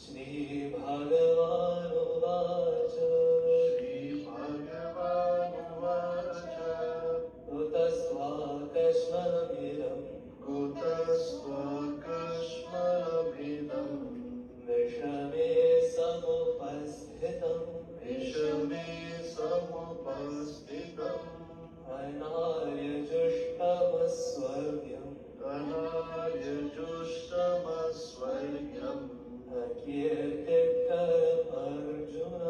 श्रीभगवानुवाच कुतस्त्वाकस्मभिदम् विषमे समुपस्थितम् अनार्यजुष्टमस्वर्ग्यम् अकीर्तिकरमर्जुन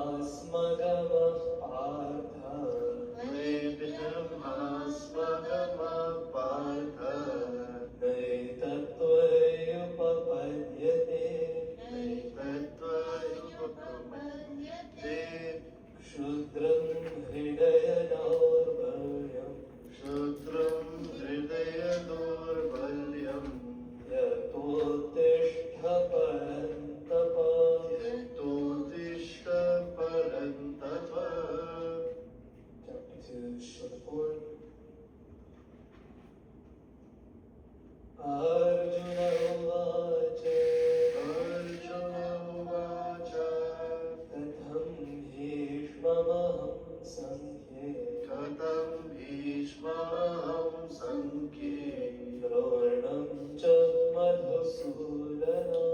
त्रैव्यमास्मगमः पार्थ नैतत्त्वयुपपद्यते क्षुद्रं हृदय दौर्बल्यम् यतोत्तिष्ठ परन्तप Chapter 2, short form. Arjuna uvacha Katham bhishmamaham sankhye Dronam cha madhusudana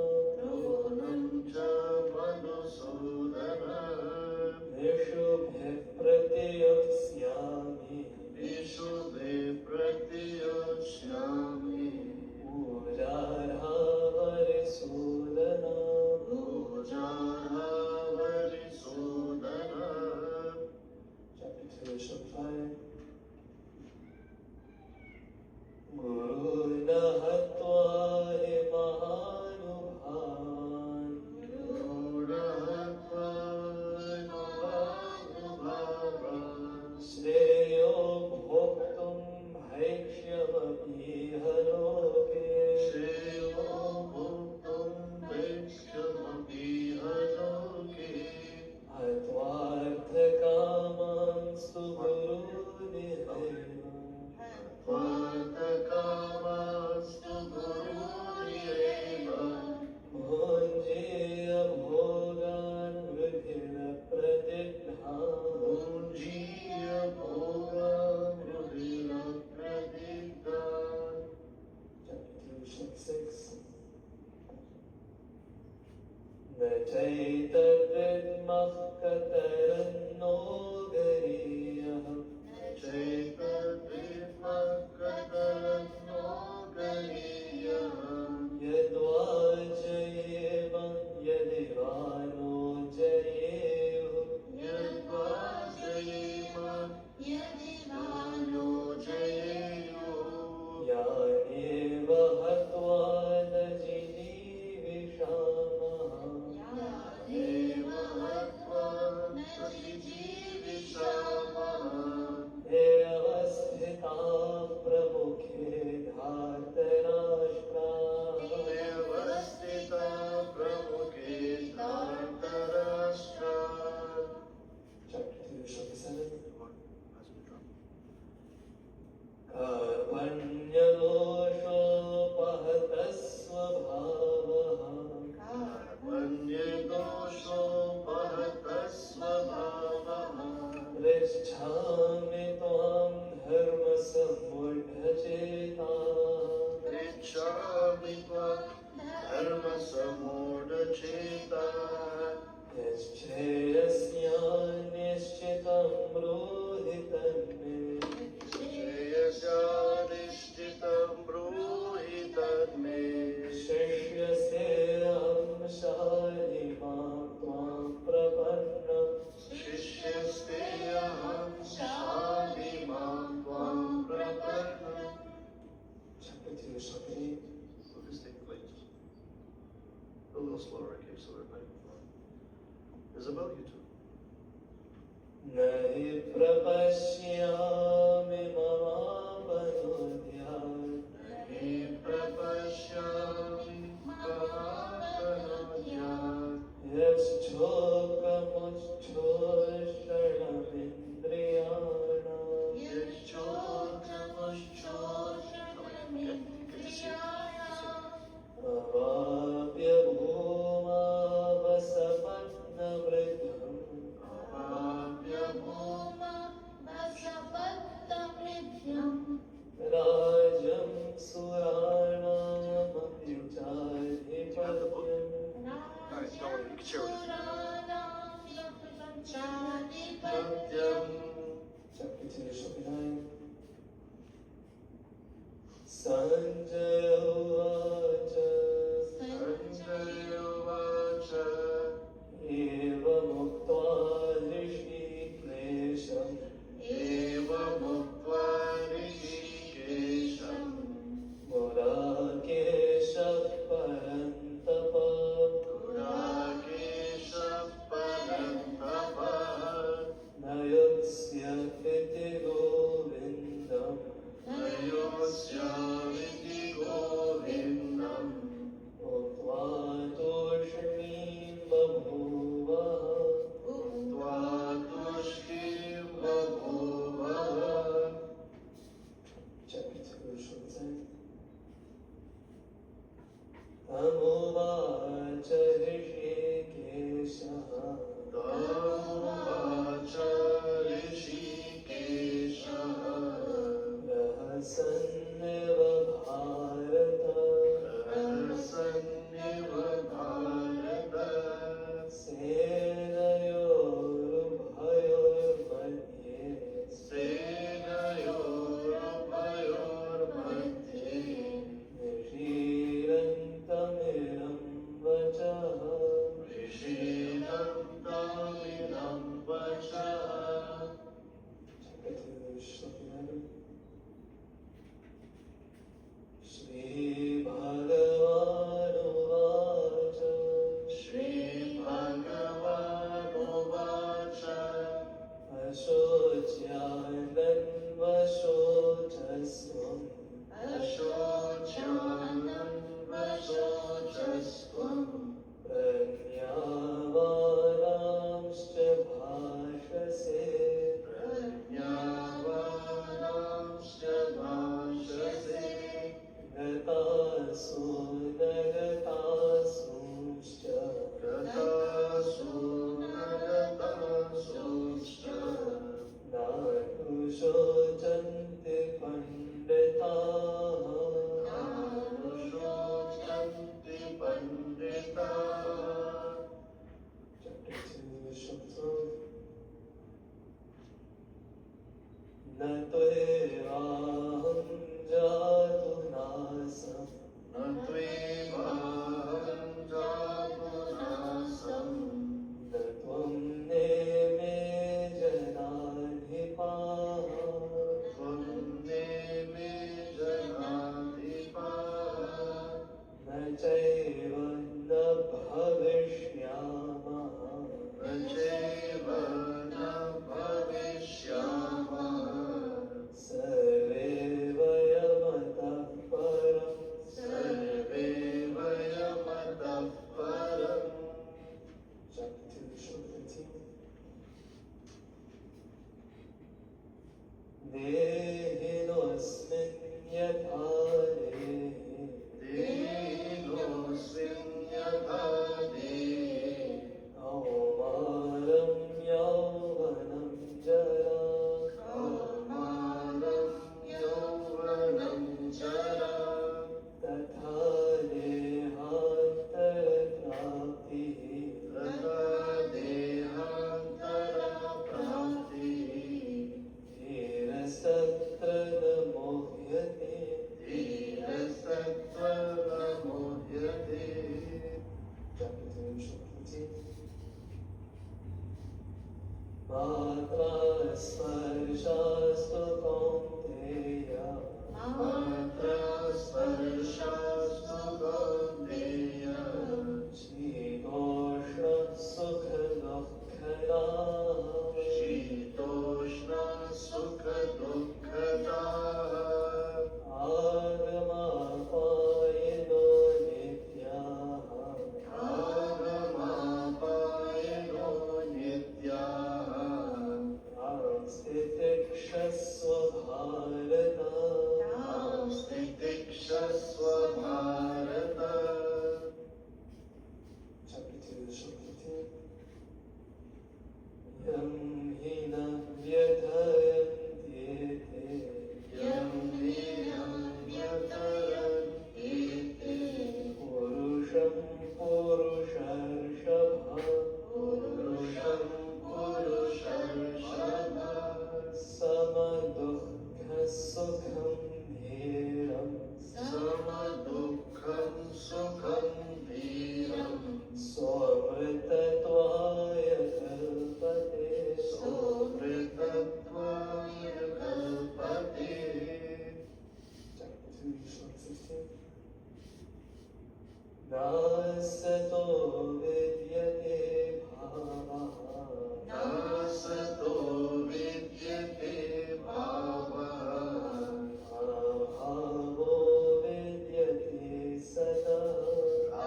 Vishubhe pratiyaksyami Pujarha varisudana Chapter 2, short 5. Guruna hatva hi mahanubhavan Shreyo bhoktum bhaikshyamapiha loke Hatvarthakamanstu guruniheva Bhunjiya bhogan vridhina pratigna Chapter 2, 6. Nachaitadvidmah kataranno gariyah Yadvajayeva yadivano jayevu Yaneva hatva najijivishamaha He avasthita pramukhe dhartarashtra Chapter 2, short 7. Karpanyadoshopahatasvabhavaha Pritchhami tvam dharma samudhacheta Yascheyasyanishchitam bruhi tanme Shishyastheyam shalimam tvam prapanna Chapter 2, short 8. Please take place. A little slower, okay, so we're not It's about you two. Nahi prapashyami mamapanudhyat Yaschokam न त्वेवाहं जातु नासम् न त्वेवाहं जातु नासम् न त्वं नेमे जनाधिपाः त्वं नेमे जनाधिपाः न चैव न भविष्यामः न चैव न भविष्यामः सर्वे वयमतः परम् सर्वे वयमतः परम् Chapter 2, Dehinosmin yatha dehe देहिनोऽस्मिन् यथा देहे Kaumaram yauvanam jara कौमारं यौवनं जरा तथा देहान्तरप्राप्तिः तथा देहान्तरप्राप्तिः धीरस्तत्र न मोह्यते धीरसत्त्व न मोह्यते Chapter 2, Matra स्पर्शास्तु कौन्तेय मात्र स्पर्शास्तु कौन्तेय शीतोष्णः सुखदुःखदाः शीतोष्ण सुखदुःखदाः आगमापायिनो नित्याः आगमापायिनो नित्याः स्थितिक्षस्व Bharat स्थितिक्षस्व Bharat Chapter 2, Yam hi न व्यथयन्त्येते यं हीनं व्यतरन्तीते पुरुषं पुरुषर्षभ पुरुषं पुरुषर्षभ समदुःखसुखं धीरम् समदुःखं सुखं धीरं स्वमृतत्वाय कल्पते सोमृतत्वाय कल्पते Chapter 2, short 16. नासतो विद्यते भावः नासतो विद्यते भावः अभावो विद्यते सतः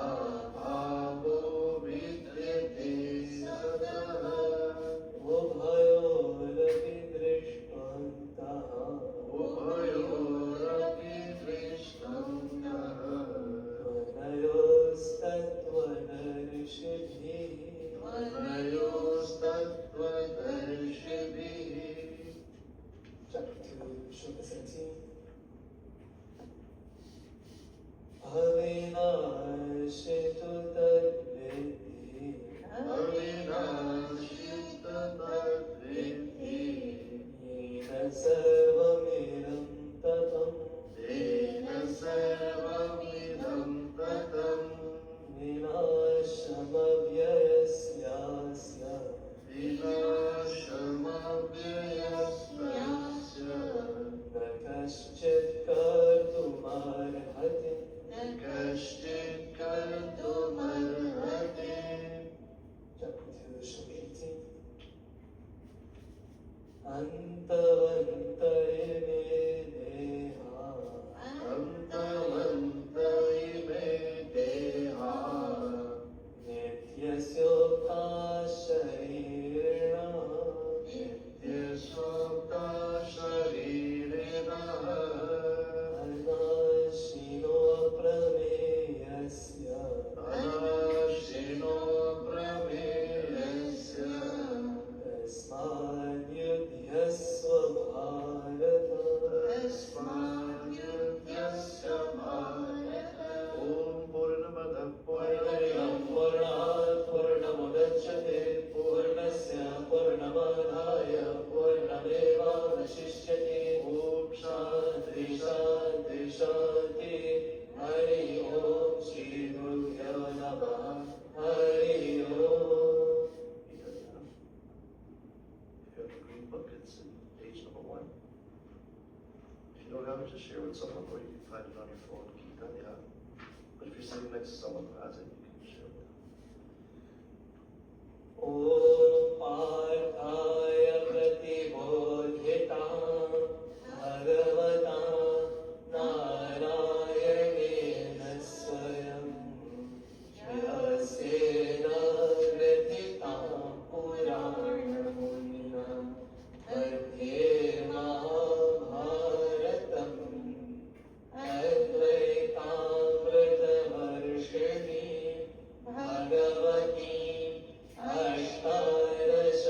अभावो विद्यते सतः उभयोरपि दृष्टवन्तः उभयोरपि दृष्टन्तः त्वनयोस्तत्त्वदर्शिभिः त्वनयोस्तत्त्वदर्शिभिः Chapter 2, short 17. अविनाशितु तद्विद्धि अविनाशिततद्विद्धि येन सर्वमिदं ततम् तेन सर्वमिदं ततम् विनाशमव्ययस्यास्य विनाशमव्ययस्यस्य न कश्चित् कर्तुमर्हति कश्चित् कर्तुमर्हति Chapter 2, short 18. अन्तवन्त इमे देहा अन्तवन्त इमे देहा नित्यस्योक्ता शरीरिणः नित्यसोक्ता शरीरिणः अनाशिनो प्रमेयस्य अनाशिनो प्रमेयस्य तस्माद्युध्यस्व भारत वशिष्यते Om शान्ति Shanti शान्ति शान्ति हरि ओम श्री गुरुभ्यो नमः हरि ओम Gita, if you have the green book, it's in page number 1. If you don't have it, just share with someone, or you can find it on your phone. Gita, yeah. But if you're sitting next to someone who has it, you can share with them. ॐ पार्थाय प्रतिबोधिता भगवता नारायणेन स्वयं व्यासेन ग्रथितां पुराणमुनिना मध्ये महाभारतम् अद्वैतामृतवर्षिणी भगवती अष्टादश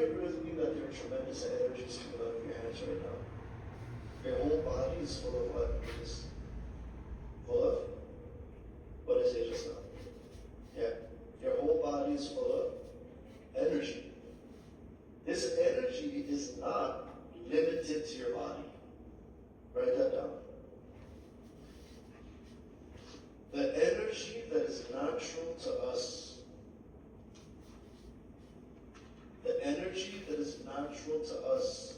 agree with me that there are tremendous energies coming out of your hands right now? Your whole body is full of what? Just full of? What did I say just now? Yeah. Your whole body is full of energy. This energy is not limited to your body. Write that down. The energy that is natural to us, the energy that is natural to us,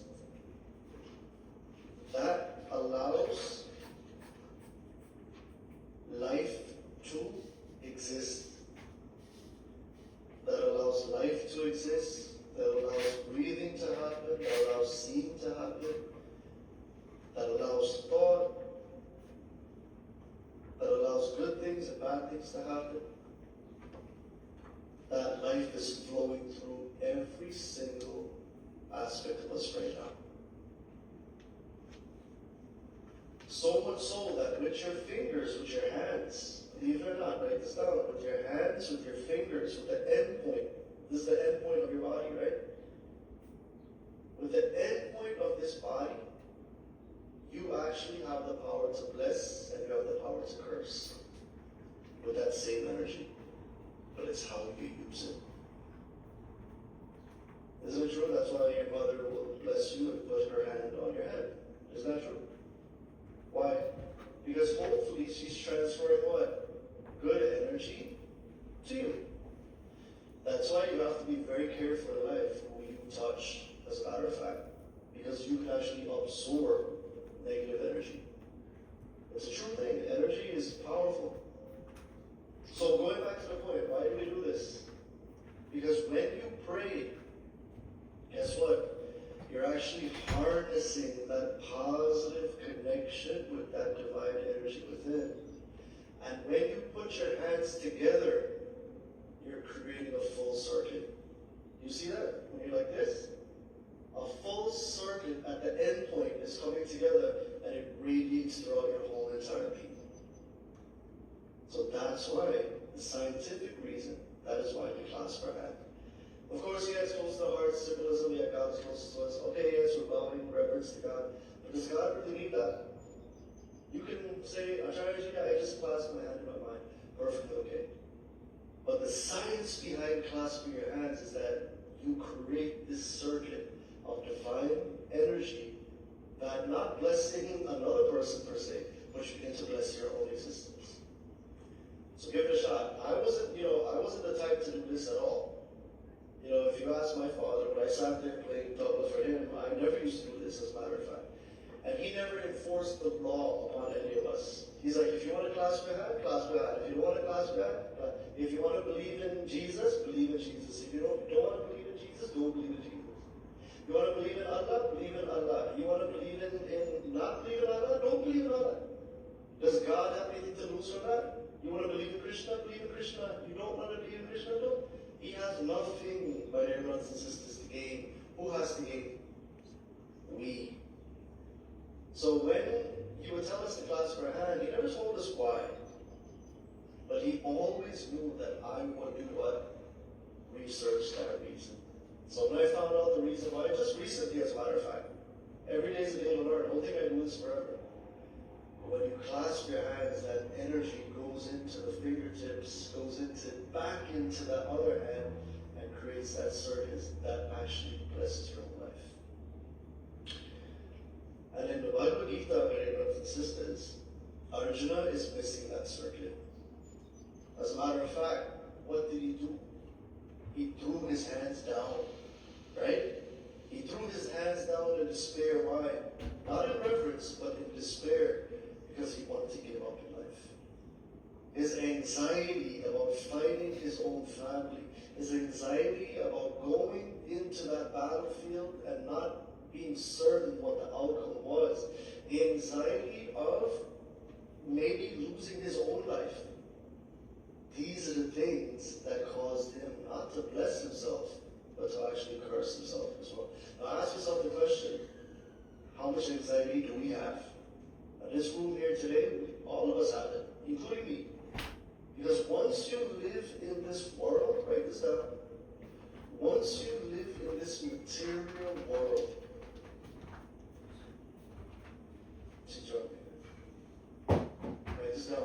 that allows life to exist. That allows life to exist, that allows breathing to happen, that allows seeing to happen, that allows thought, that allows good things and bad things to happen. That life is flowing through every single aspect of us right now. So much so that with your fingers, with your hands, believe it or not, write this down, with your hands, with your fingers, with the end point, this is the end point of your body, right? With the end point of this body, you actually have the power to bless and you have the power to curse with that same energy. But it's how you use it. Isn't it true? That's why your mother will bless you and put her hand on your head. Isn't that true? Why? Because hopefully she's transferring what? Good energy to you. That's why you have to be very careful in life who you touch, as a matter of fact. Because you can actually absorb negative energy. It's a true thing. Energy is powerful. So going back to the point, why do we do this? Because when you pray, guess what? You're actually harnessing that positive connection with that divine energy within. And when you put your hands together, you're creating a full circuit. You see that? When you're like this? A full circuit at the end point is coming together and it radiates throughout your whole entire being. So that's why, the scientific reason, that is why we clasp our hand. Of course, yes, close to the heart, symbolism, yeah, God is close to us. Okay, yes, we're bowing reverence to God. But does God really need that? You can say, Acharya, I just clasp my hand in my mind. Perfectly okay. But the science behind clasping your hands is that you create this circuit of divine energy that not blessing another person per se, but you begin to bless your own existence. So give it a shot. I wasn't the type to do this at all. If you ask my father, when I sat there playing tabla for him, I never used to do this, as a matter of fact. And he never enforced the law upon any of us. He's like, if you want to clasp your hand, clasp your hand. If you don't want to clasp your hand, if you want to believe in Jesus, believe in Jesus. If you don't want to believe in Jesus, don't believe in Jesus. You want to believe in Allah, believe in Allah. You want to believe in not believe in Allah, don't believe in Allah. Does God have anything to lose from that? You want to believe in Krishna, believe in Krishna. You don't want to believe in Krishna, don't. He has nothing, my dear brothers and sisters, to gain. Who has to gain? We. So when he would tell us to clasp our hand, he never told us why. But he always knew that I would do what? Research that reason. So when I found out the reason why, just recently as a matter of fact, every day is a day to learn. Don't think I do this forever. But when you clasp your hands, that energy goes into the fingertips, goes back into that other hand, and creates that circuit that actually blesses your whole life. And in the Bhagavad Gita, my dear brothers and sisters, Arjuna is missing that circuit. As a matter of fact, what did he do? He threw his hands down, right? He threw his hands down in despair. Why? Not in reverence, but in despair, because he wanted to give up in life. His anxiety about fighting his own family, his anxiety about going into that battlefield and not being certain what the outcome was, the anxiety of maybe losing his own life. These are the things that caused him not to bless himself, but to actually curse himself as well. Now ask yourself the question, how much anxiety do we have? In this room here today, all of us have it, including me. Because once you live in this world, write this down, once you live in this material world, write this down.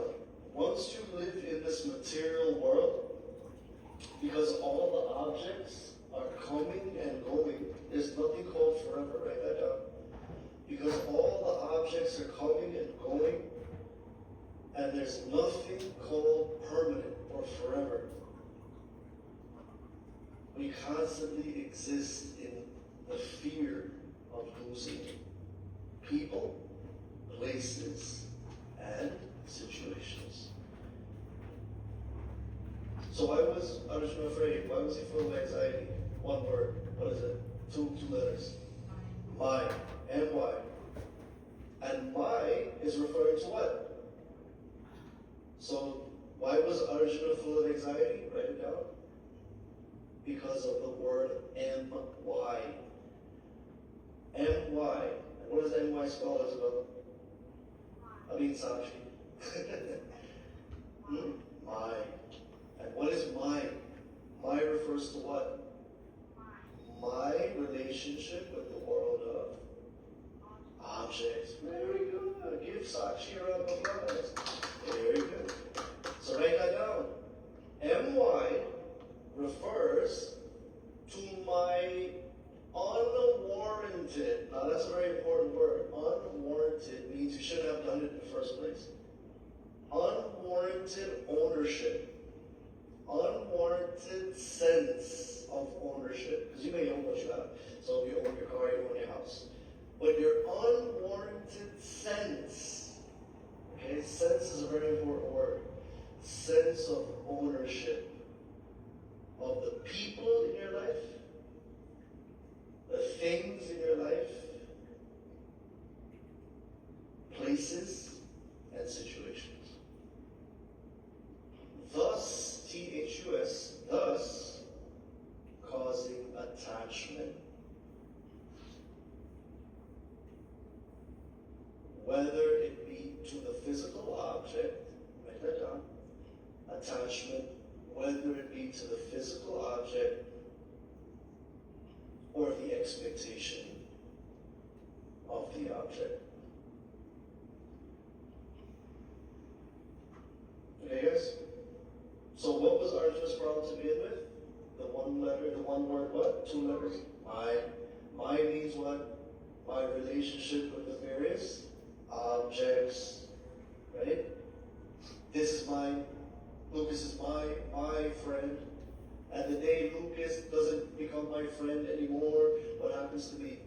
Once you live in this material world, because all the objects are coming and going, there's nothing called forever, write that down. Because all the objects are coming and going, and there's nothing called permanent or forever. We constantly exist in the fear of losing people, places, and situations. So why was Arjuna afraid? Why was he full of anxiety? One word. What is it? Two letters. My. M-Y. And my is referring to what? So why was Arjuna full of anxiety? Write it down. Because of the word M-Y. M-Y. And what does M-Y spell, Isabel? I mean, Sakshi. My. And what is my? My refers to what? My relationship with the world of objects. Very good. Give Sakshi a round of applause. Very good. So write that down. M-Y refers to my unwarranted, now that's a very important word, unwarranted means you shouldn't have done it in the first place. Unwarranted ownership. Unwarranted sense of ownership. Because you may own what you have. So if you own your car, you own your house. But your unwarranted sense, okay, sense is a very important word. Sense of ownership of the people in your life, the things in your life, places, and situations. Thus, T-H-U-S, thus, causing attachment. Whether it be to the physical object, write that down, attachment, whether it be to the physical object or the expectation of the object. Okay, guys? So what was Arjuna's problem to begin with? The one letter, the one word what? Two letters? My. My means what? My relationship with the various objects. Right? This is mine. Lucas is my friend. And the day Lucas doesn't become my friend anymore, what happens to me?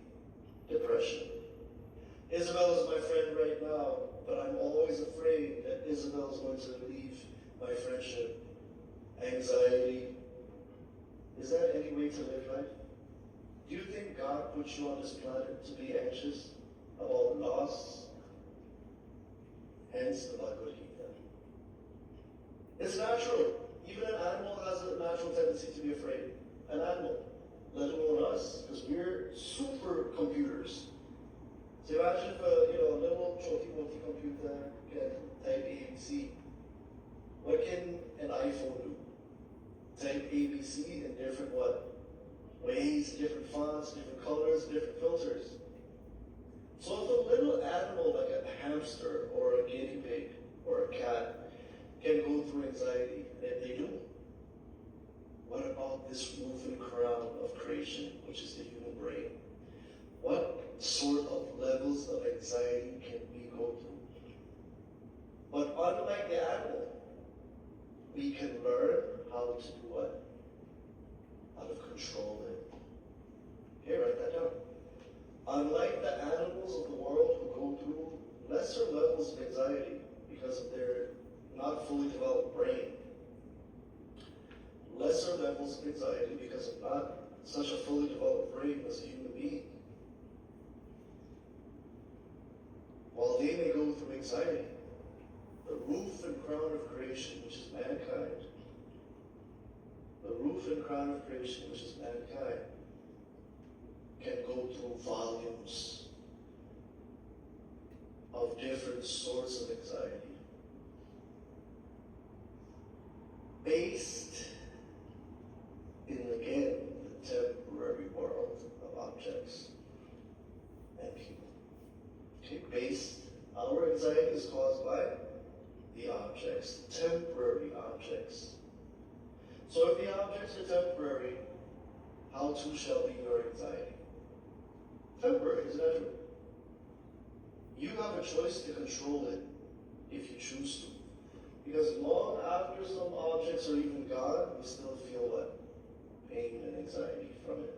Depression. Isabel is my friend right now, but I'm always afraid that Isabel is going to leave my friendship. Anxiety. Is that any way to live life? Do you think God put you on this planet to be anxious about loss? Hence the Bhagavad Gita. It's natural. Even an animal has a natural tendency to be afraid. An animal, let alone us, because we're super computers. So imagine if a little choti-moti computer can type ABC. What can an iPhone do? Type ABC in different what? Ways, different fonts, different colors, different filters. So if a little animal like a hamster or a guinea pig or a cat can go through anxiety, and they do, what about this roof and crown of creation, which is the human brain? What sort of levels of anxiety can we go through? But unlike the animal, we can learn how to do what? How to control it. Here, write that down. Unlike the animals of the world who go through lesser levels of anxiety because of their not fully developed brain, lesser levels of anxiety because of not such a fully developed brain as a human being, while they may go through anxiety, the roof and crown of creation, which is mankind, the roof and crown of creation, which is mankind, can go through volumes of different sorts of anxiety based in, again, the objects and people. Okay, our anxiety is caused by the objects, temporary objects. So if the objects are temporary, how too shall be your anxiety? Temporary, isn't that true? You have a choice to control it if you choose to. Because long after some objects are even gone, you still feel what? Pain and anxiety from it.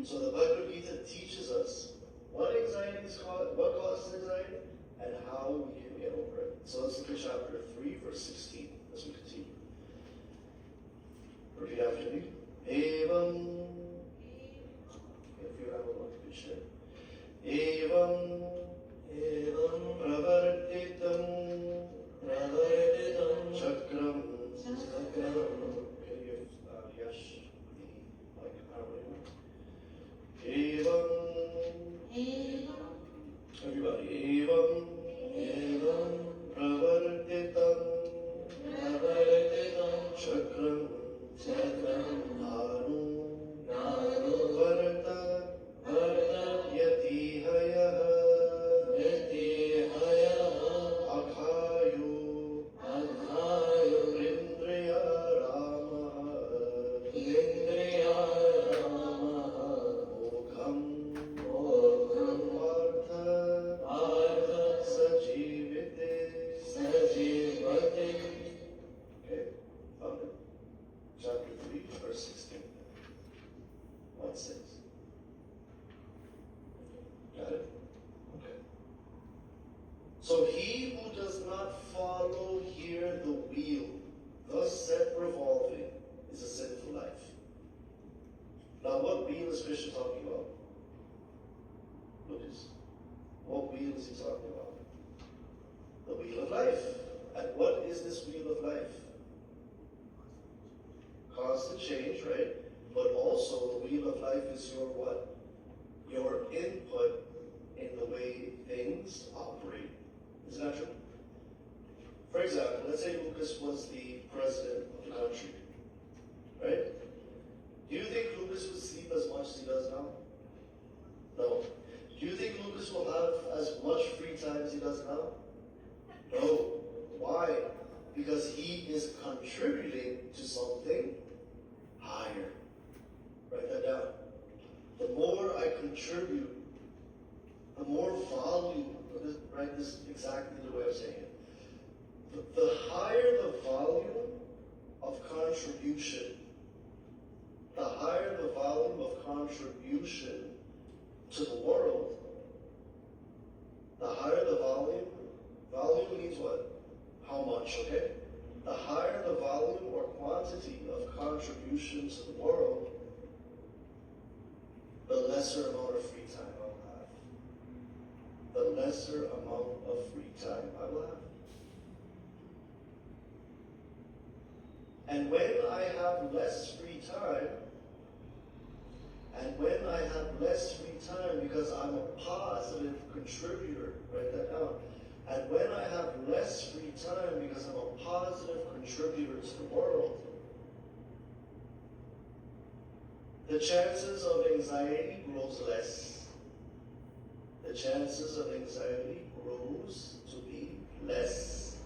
So the Bhagavad Gita teaches us what anxiety is caused, what causes anxiety, and how we can get over it. So let's look at chapter 3, verse 16 as we continue. Repeat after me. Evam. If you have a lot, you can share. Evam. Evam Pravartitam. Pravartitam Chakram. Chakram Can you give Yash the mic harmony? Evam. Everybody. Evam. Evam Pravartitam. Pravartitam Chakram. Chakram Nanu. Nanu Varta. Varta Yatihaya. Yatihaya Akhayu. Akhayu Indriya Ramaha. Indriya Ramaha Mogham. Mogham Partha. Partha Sajivite. Sajivate. Okay, found it. Chapter 3, verse 16. 1-6. Got it? Okay. So he who does not follow here the wheel, thus set revolving, is a sinful life. Now what wheel is Krishna talking about? Lucas. What wheel is he talking about? The wheel of life. And what is this wheel of life? Constant change, right? But also the wheel of life is your what? Your input in the way things operate. Isn't that true? For example, let's say Lucas was the president of the country, right? Do you think Lucas would sleep as much as he does now? No. Do you think Lucas will have as much free time as he does now? No. Why? Because he is contributing to something higher. Write that down. The more I contribute, the more volume, write this exactly the way I'm saying it. The higher the volume of contribution, the higher the volume of contribution to the world, the higher the volume means what? How much, okay? The higher the volume or quantity of contribution to the world, the lesser amount of free time I will have. The lesser amount of free time I will have. And when I have less free time, because I'm a positive contributor, write that down. And when I have less free time because I'm a positive contributor to the world, the chances of anxiety grows less. The chances of anxiety grows to be less.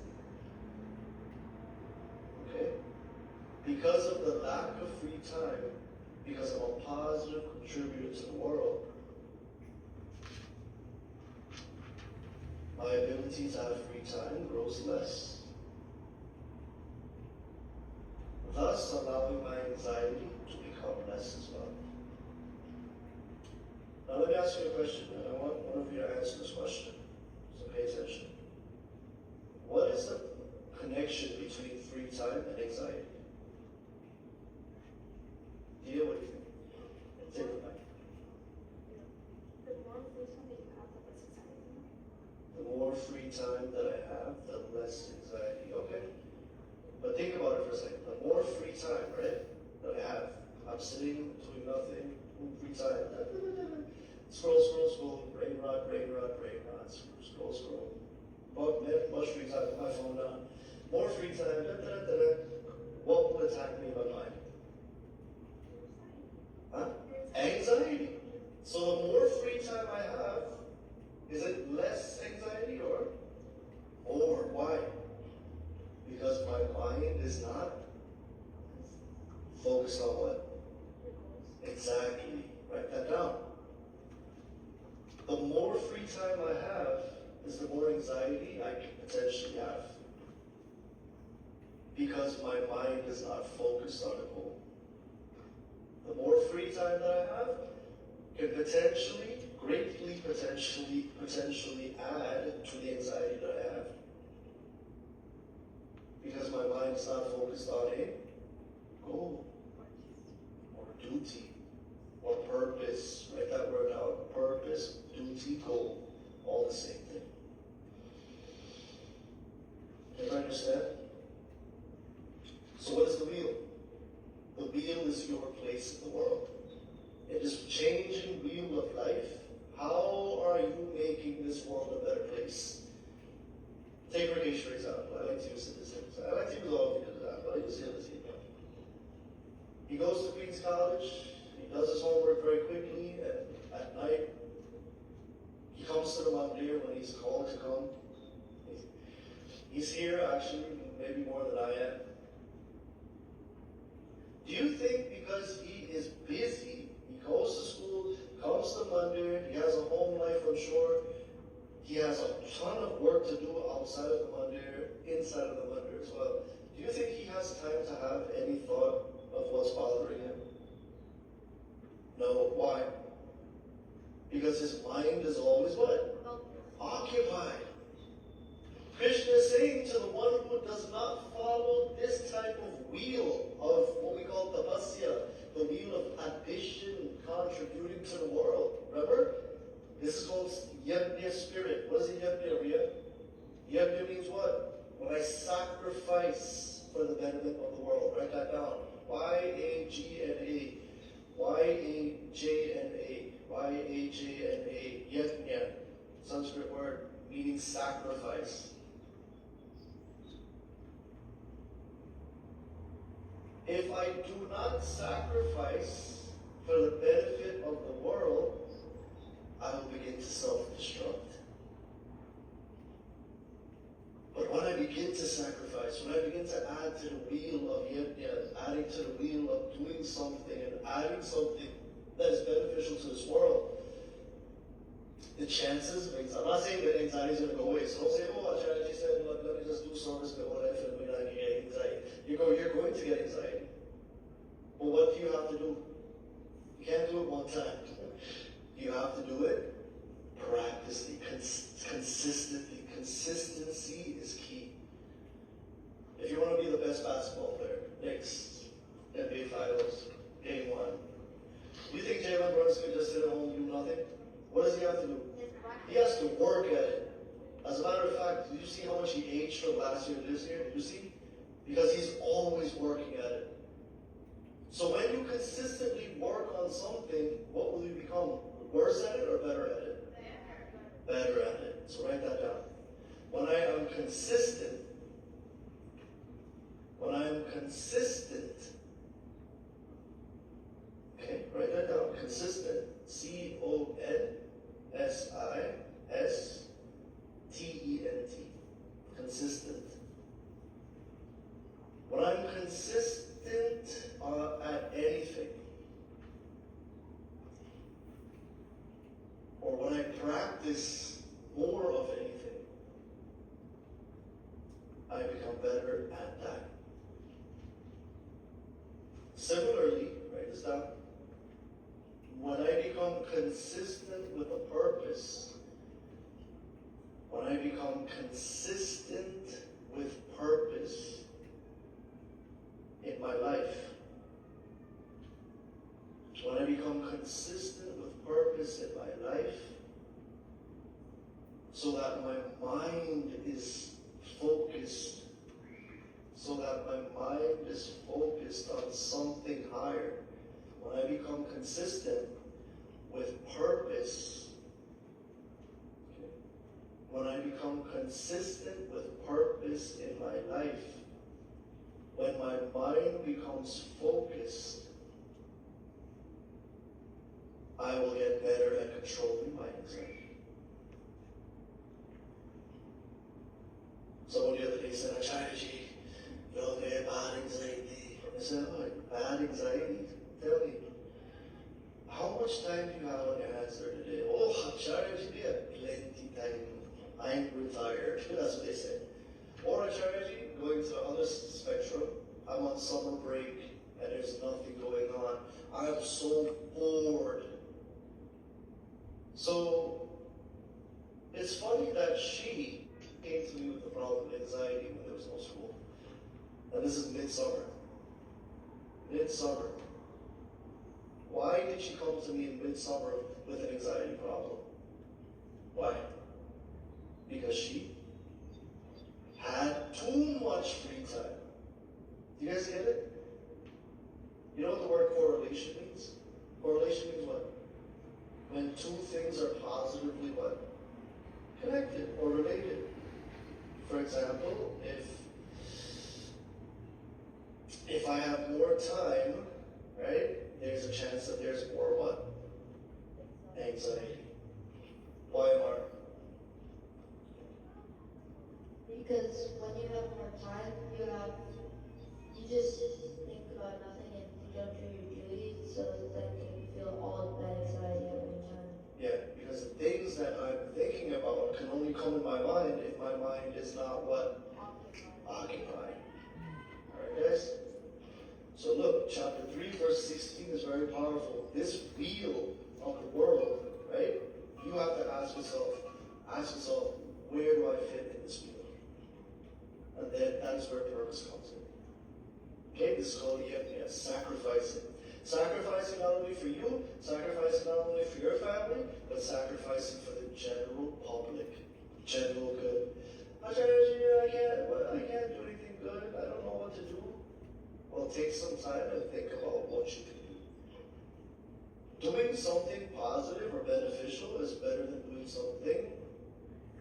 Okay? Because of the lack of free time, because I'm a positive contributor to the world, my ability to have free time grows less. Thus allowing my anxiety to become less as well. Now let me ask you a question, and I want one of you to answer this question. So pay attention. What is the connection between free time and anxiety? Dia, what do you think? Take it back. The more free time that I have, the less anxiety. Okay. But think about it for a second. The more free time, right, that I have, I'm sitting, doing nothing, free time. Scroll, brain rot, scroll. But much free time, put my phone down. More free time, what will attack me in my mind? Huh? Anxiety. free time I have is the more anxiety I can potentially have. Because my mind is not focused on a goal. The more free time that I have can potentially, greatly potentially add to the anxiety that I have. Because my mind is not focused on a goal, or duty, or purpose. Write that word out. Purpose, duty, goal. All the same thing. Can you understand? So what is the wheel? The wheel is your place in the world. It is changing wheel of life. How are you making this world a better place? Take Rakesh for example. I like to use this example. I like to use all of these examples. I use him as an example. He goes to Queen's College. He does his homework very quickly, and at night he comes to the Monday when he's called to come. He's here actually, maybe more than I am. Do you think because he is busy, he goes to school, comes to Monday, he has a home life, I'm sure, he has a ton of work to do outside of the Mandir, inside of the Mandir as well. Do you think he has time to have any thought of what's bothering him? No. Why? Because his mind is always what? Occupied. Krishna is saying to the one who does not follow this type of wheel of what we call tapasya, the wheel of addition, contributing to the world. Remember? This is called yajna spirit. What is a yajna, Riya? Yajna means what? When I sacrifice for the benefit of the world. Write that down. Y-A-G-N-A. Y-A-J-N-A. Y-A-J-N-A. Yajna. Sanskrit word meaning sacrifice. If I do not sacrifice for the benefit of the world, I will begin to self-destruct. But when I begin to sacrifice, when I begin to add to the wheel of yajna, adding to the wheel of doing something and adding something that is beneficial to this world, the chances of anxiety, I'm not saying that anxiety is going to go away, so don't say, oh, Acharya said, let me just do service, but what if we're not going to get anxiety? You're going to get anxiety. But what do you have to do? You can't do it one time. You have to do it practically, consistently. Consistency is key. If you want to be the best basketball player, Knicks, NBA Finals, Game 1, do you think Jalen Brunson could just sit at home and do nothing? What does he have to do? He has to work at it. As a matter of fact, did you see how much he aged from last year to this year? Did you see? Because he's always working at it. So when you consistently work on something, what will you become? Worse at it or better at it? Better at it. So write that down. When I am consistent, okay, write that down. Consistent. C-O-N-S-I-S-T-E-N-T. Consistent. When I'm consistent at anything, or when I practice more of anything, I become better at that. Similarly, write this down. When I become consistent with a purpose, when I become consistent with purpose in my life, when I become consistent with purpose in my life, so that my mind is focused, on something higher, when I become consistent with purpose, when I become consistent with purpose in my life, when my mind becomes focused, I will get better at controlling my anxiety. Someone the other day said, Acharya, you know, they have bad anxiety. I said, oh, bad anxiety? Tell me, how much time do you have on your hands there today? Oh, Acharya ji, we have plenty time. I'm retired. That's what they say. Or Acharya ji, going to the other spectrum, I'm on summer break and there's nothing going on. I'm so bored. So it's funny that she came to me with the problem of anxiety when there was no school. And this is midsummer. Midsummer. Why did she come to me in midsummer with an anxiety problem? Why? Because she had too much free time. Do you guys get it? You know what the word correlation means? Correlation means what? When two things are positively what? Connected or related. For example, if I have more time, right, there's a chance that there's more what? Anxiety. Why, Mark? Because when you have more time, you just think about nothing and you don't do your duties, so that can feel all that anxiety at one time. Yeah, because the things that I'm thinking about can only come in my mind if my mind is not what? Occupied. Alright, guys? So look, chapter 3, verse 16 is very powerful. This wheel of the world, right? You have to ask yourself, where do I fit in this wheel? And then that is where purpose comes in. Okay, this is called sacrificing. Sacrificing not only for you, sacrificing not only for your family, but sacrificing for the general public, general good. Acharya, I can't do anything good. I don't know what to do. Well, take some time and think about what you can do. Doing something positive or beneficial is better than doing something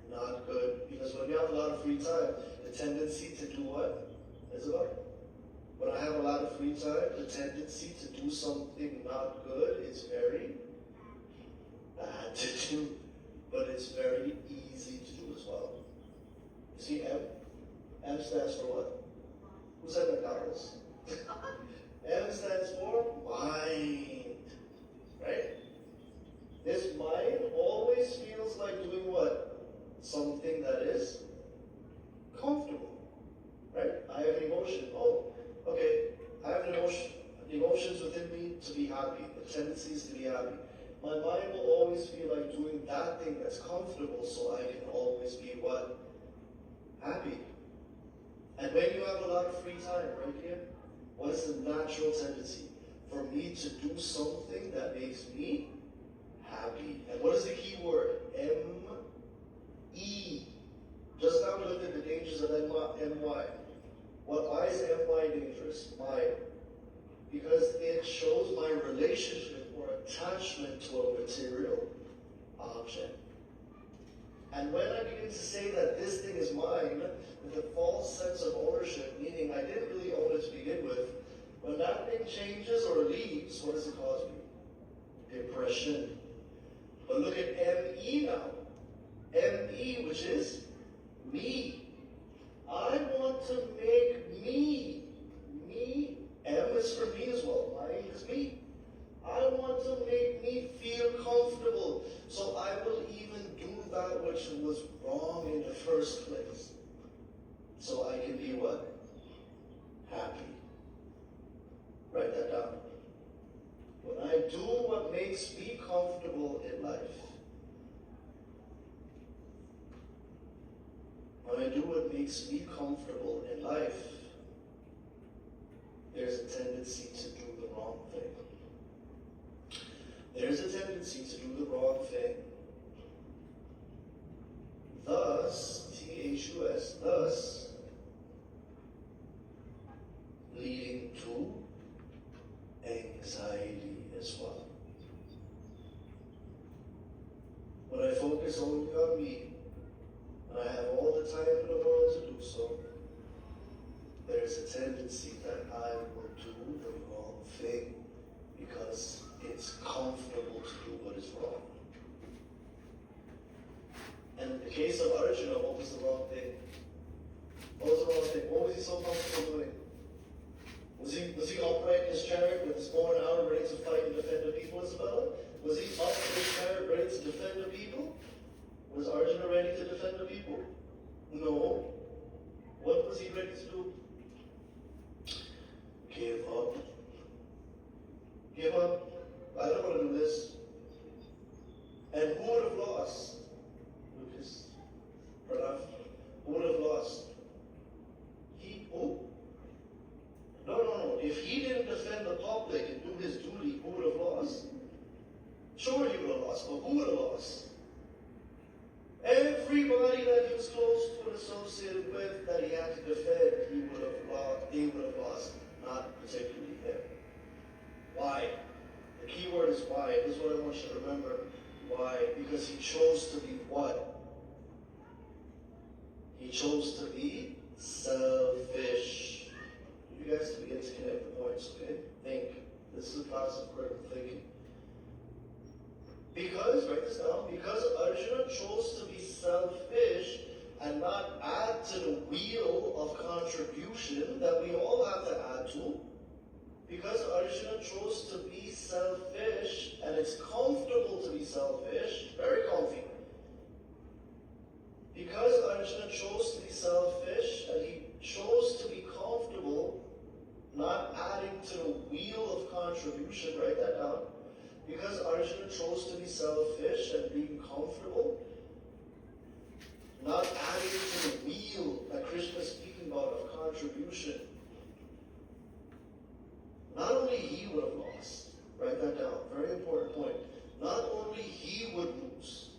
not good. Because when you have a lot of free time, the tendency to do what? Isabel? When I have a lot of free time, the tendency to do something not good is very bad to do, but it's very easy to do as well. You see M? M stands for what? Who said McDonald's? M stands for mind, right? This mind always feels like doing what? Something that is comfortable, right? I have an emotion. Oh, okay, I have an emotion. The emotions within me to be happy. The tendency is to be happy. My mind will always feel like doing that thing that's comfortable so I can always be what? Happy. And when you have a lot of free time, right here, what is the natural tendency? For me to do something that makes me happy. And what is the key word? M-E. Just now we looked at the dangers of M-Y. Why is M-Y dangerous? Mind. Because it shows my relationship or attachment to a material object. And when I begin to say that this thing is mine, with a false sense of ownership, meaning I didn't really own it to begin with, when that thing changes or leaves, what does it cause me? Depression. But look at M-E now. M-E, which is me. I want to make me. M is for me as well. Mine is me. I want to make me feel comfortable. So I will even do that which was wrong in the first place. So I can be what? Happy. Write that down. When I do what makes me comfortable in life, when I do what makes me comfortable in life, there's a tendency to do the wrong thing. There's a tendency to do the wrong thing. Thus, T-H-U-S, thus, leading to anxiety as well. When I focus only on me, and I have all the time in the world to do so, there's a tendency that I will do the wrong thing because it's comfortable to do what is wrong. And in the case of Arjuna, what was the wrong thing? What was the wrong thing? What was he so comfortable doing? Was he upright in his chariot with his bow and arrow ready to fight and defend the people, Isabella? Was he up in his chariot ready to defend the people? Was Arjuna ready to defend the people? No. What was he ready to do? Give up. Give up. I don't want to do this. And who would have lost? Lucas, Pranav, who would have lost? He, who? No. If he didn't defend the public and do his duty, who would have lost? Sure, he would have lost, but who would have lost? Everybody that he was close to and associated with that he had to defend, he would have lost, they would have lost, not particularly him. Why? The key word is why. This is what I want you to remember. Why? Because he chose to be what? He chose to be selfish. You guys begin to connect the points, okay? Think. This is a class of critical thinking. Because, write this down, because Arjuna chose to be selfish and not add to the wheel of contribution that we all have to add to, because Arjuna chose to be selfish, and it's comfortable to be selfish, very comfy. Because Arjuna chose to be selfish, and he chose to be comfortable, not adding to the wheel of contribution, write that down. Because Arjuna chose to be selfish and being comfortable, not adding to the wheel that Krishna is speaking about of contribution, not only he would have lost, write that down, very important point, not only he would lose,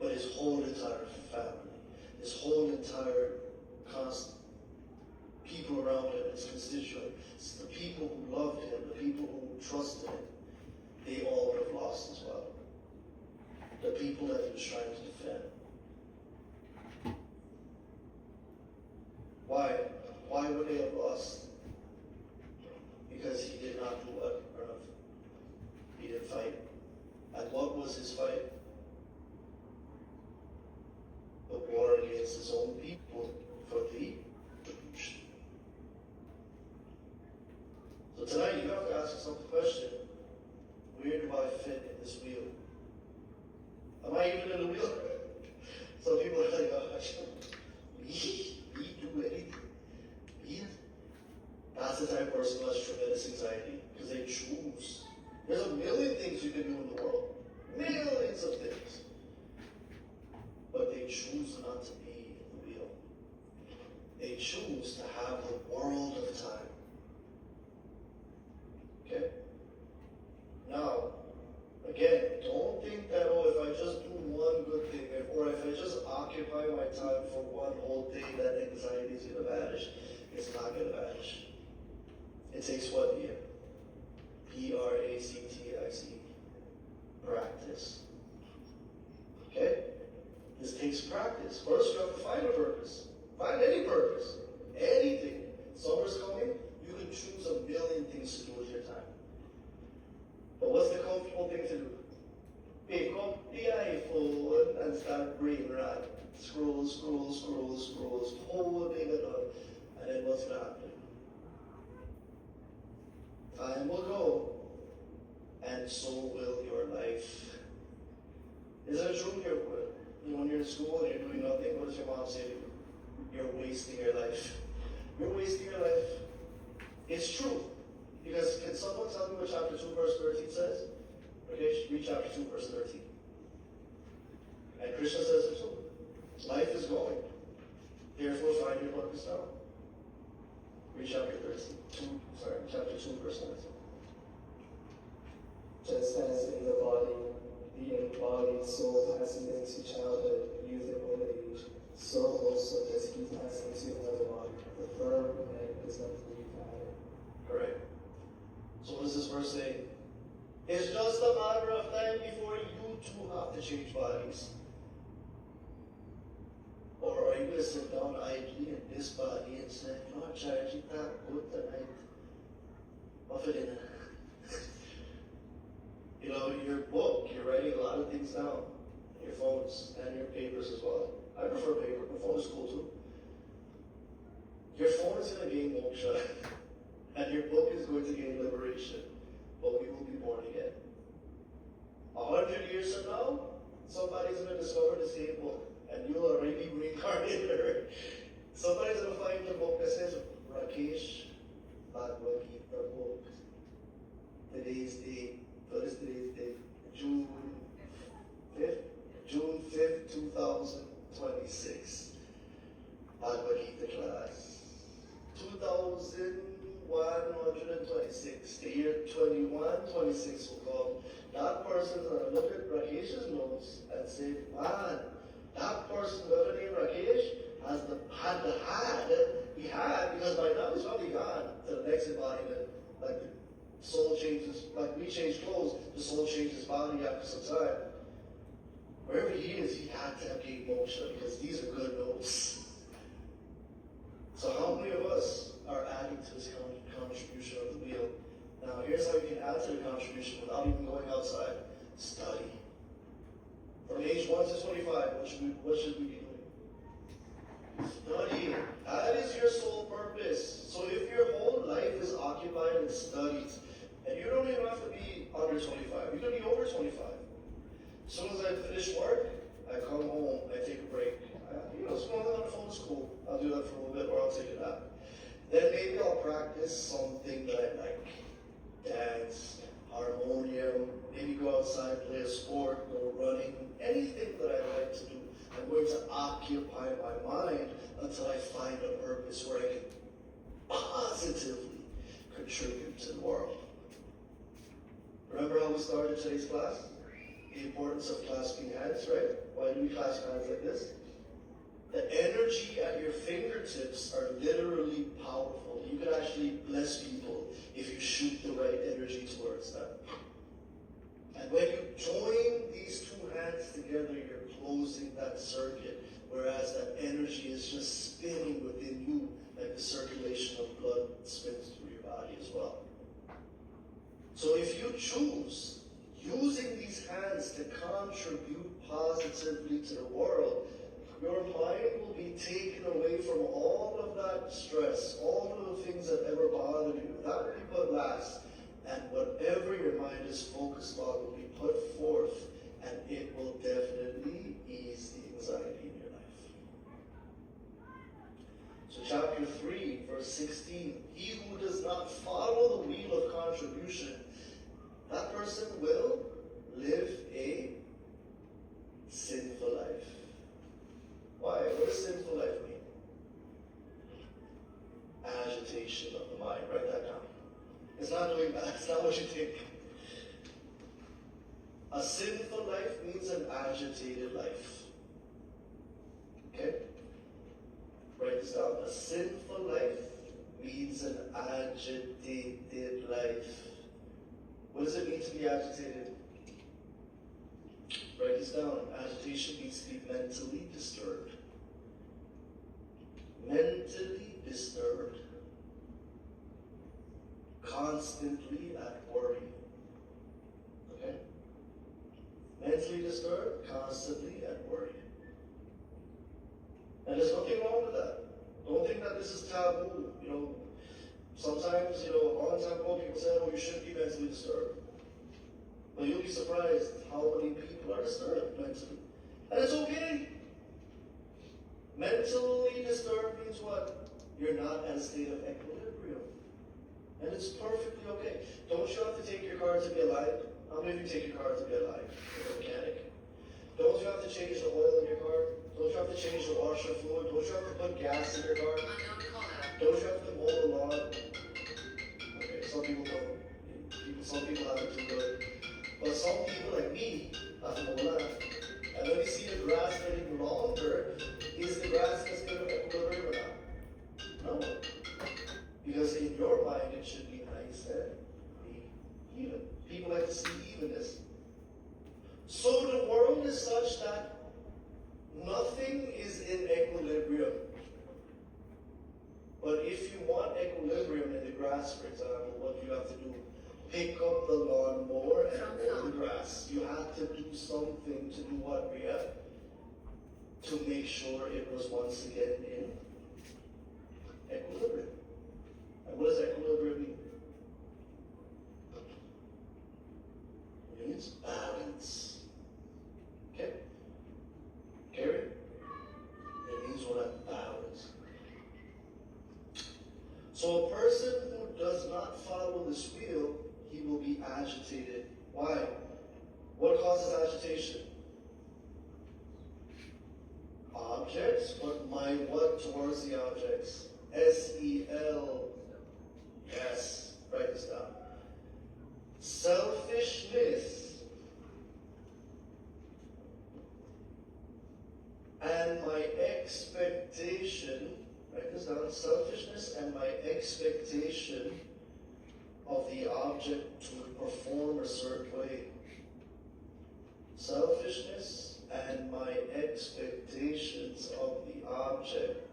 but his whole entire family, his whole entire people around him, his constituents, the people who loved him, the people who trusted him, they all would have lost as well. The people that he was trying to defend. Why? Why would they have lost? Because he did not do what? He didn't fight. And what was his fight? The war against his own people for the revolution. So tonight you have to ask yourself the question, where do I fit in this wheel? Am I even in the wheel? Some people are like, oh, we do anything. That's the type of person who has tremendous anxiety, because they choose. There's a million things you can do in the world. Millions of things. But they choose not to be in the wheel. They choose to have the world of time. Okay? Now, again, don't think that, oh, if I just do one good thing, or if I just occupy my time for one whole day, that anxiety is going to vanish. It's not going to vanish. It takes what here? Practice. Practice. Okay? This takes practice. First, you have to find a purpose. Find any purpose. Anything. Summer's coming, you can choose a million things to do with your time. But what's the comfortable thing to do? Pick up the iPhone and start brain rot. Scroll, holding it up. And then what's going to happen? Time will go, and so will your life. Isn't it true? When you're in school and you're doing nothing, what does your mom say to you? You're wasting your life. You're wasting your life. It's true. Because can someone tell me what chapter 2 verse 13 says? Okay, read chapter 2 verse 13. And Krishna says it too. Life is going. Therefore find your purpose now. Read chapter 2 verse 19. Just as in the body, the embodied soul passes into childhood, youth, and old age, so also does he pass into another body. The firm man is not to be father. Correct. So what does this verse say? It's just a matter of time before you too have to change bodies. Or are you going to sit down idly in this body and say, you know what, Acharya, that good tonight? What for dinner? You know, your book, you're writing a lot of things down. Your phones and your papers as well. I prefer paper. My phone is cool too. Your phone is going to gain moksha, and your book is going to gain liberation. But we will be born again. 100 years from now, somebody's going to discover the same book, and you'll already reincarnated. Sometimes I'll find the book that says Rakesh Bhagavad Gita book. Today's date, what is today's date? June 5th? June 5th, 2026. Bhagavad Gita class. 2126. The year 2126 will come. That person's gonna look at Rakesh's notes and say, man, that person with the name Rakesh he had, because by now he's probably gone to the next embodiment. Like the soul changes, like we change clothes, the soul changes body after some time. Wherever he is, he had to have gained moksha because these are good notes. So how many of us are adding to this contribution of the wheel? Now here's how you can add to the contribution without even going outside. Study. From age 1 to 25, what should we be doing? Study. That is your sole purpose. So if your whole life is occupied in studies, and you don't even have to be under 25, you can be over 25. As soon as I finish work, I come home, I take a break. Scrolling on the phone is cool. I'll do that for a little bit, or I'll take a nap. Then maybe I'll practice something that I like. Dance, harmonium, maybe go outside, play a sport, go running, anything that I like to do. I'm going to occupy my mind until I find a purpose where I can positively contribute to the world. Remember how we started today's class? The importance of clasping hands, right? Why do we clasp hands like this? The energy at your fingertips are literally powerful. You can actually bless people if you shoot the right energy towards them. And when you join these two hands together, you're closing that circuit, whereas that energy is just spinning within you, like the circulation of blood spins through your body as well. So if you choose using these hands to contribute positively to the world, your mind will be taken away from all of that stress, all of the things that ever bothered you. That will be put last. And whatever your mind is focused on will be put forth, and it will definitely ease the anxiety in your life. So chapter 3, verse 16, he who does not follow the wheel of contribution, that person will live a sinful life. Why? What does sinful life mean? Agitation of the mind. Write that down. It's not doing that. It's not what you think. A sinful life means an agitated life. Okay? Write this down. A sinful life means an agitated life. What does it mean to be agitated? Write this down. Agitation means to be mentally disturbed. Mentally disturbed. Constantly at worry. Okay? Mentally disturbed, constantly at worry. And there's nothing wrong with that. Don't think that this is taboo. Sometimes, a long time ago, people said, oh, you shouldn't be mentally disturbed. But you'll be surprised how many people are disturbed mentally. And it's okay. Mentally disturbed means what? You're not at a state of equilibrium. And it's perfectly okay. Don't you have to take your car to be alive? How many of you take your car to be alive? You're a mechanic. Don't you have to change the oil in your car? Don't you have to change the washer fluid? Don't you have to put gas in your car? Don't you have to mow the lawn? Okay, some people don't. Some people have it too good. But some people like me have to mow the lawn. And when you see the grass getting longer, is the grass in a state of equilibrium or not? No. Because in your mind it should be nice and be even. People like to see evenness. So the world is such that nothing is in equilibrium. But if you want equilibrium in the grass, for example, what do you have to do? Pick up the lawnmower and mow the grass. You have to do something to do what, Ria? To make sure it was once again in equilibrium. And what does equilibrium mean? It means balance. Okay? causes agitation? Objects, but my what towards the objects? S-E-L. Yes, write this down. Selfishness and my expectation, write this down, selfishness and my expectation of the object to perform a certain way. Selfishness and my expectations of the object,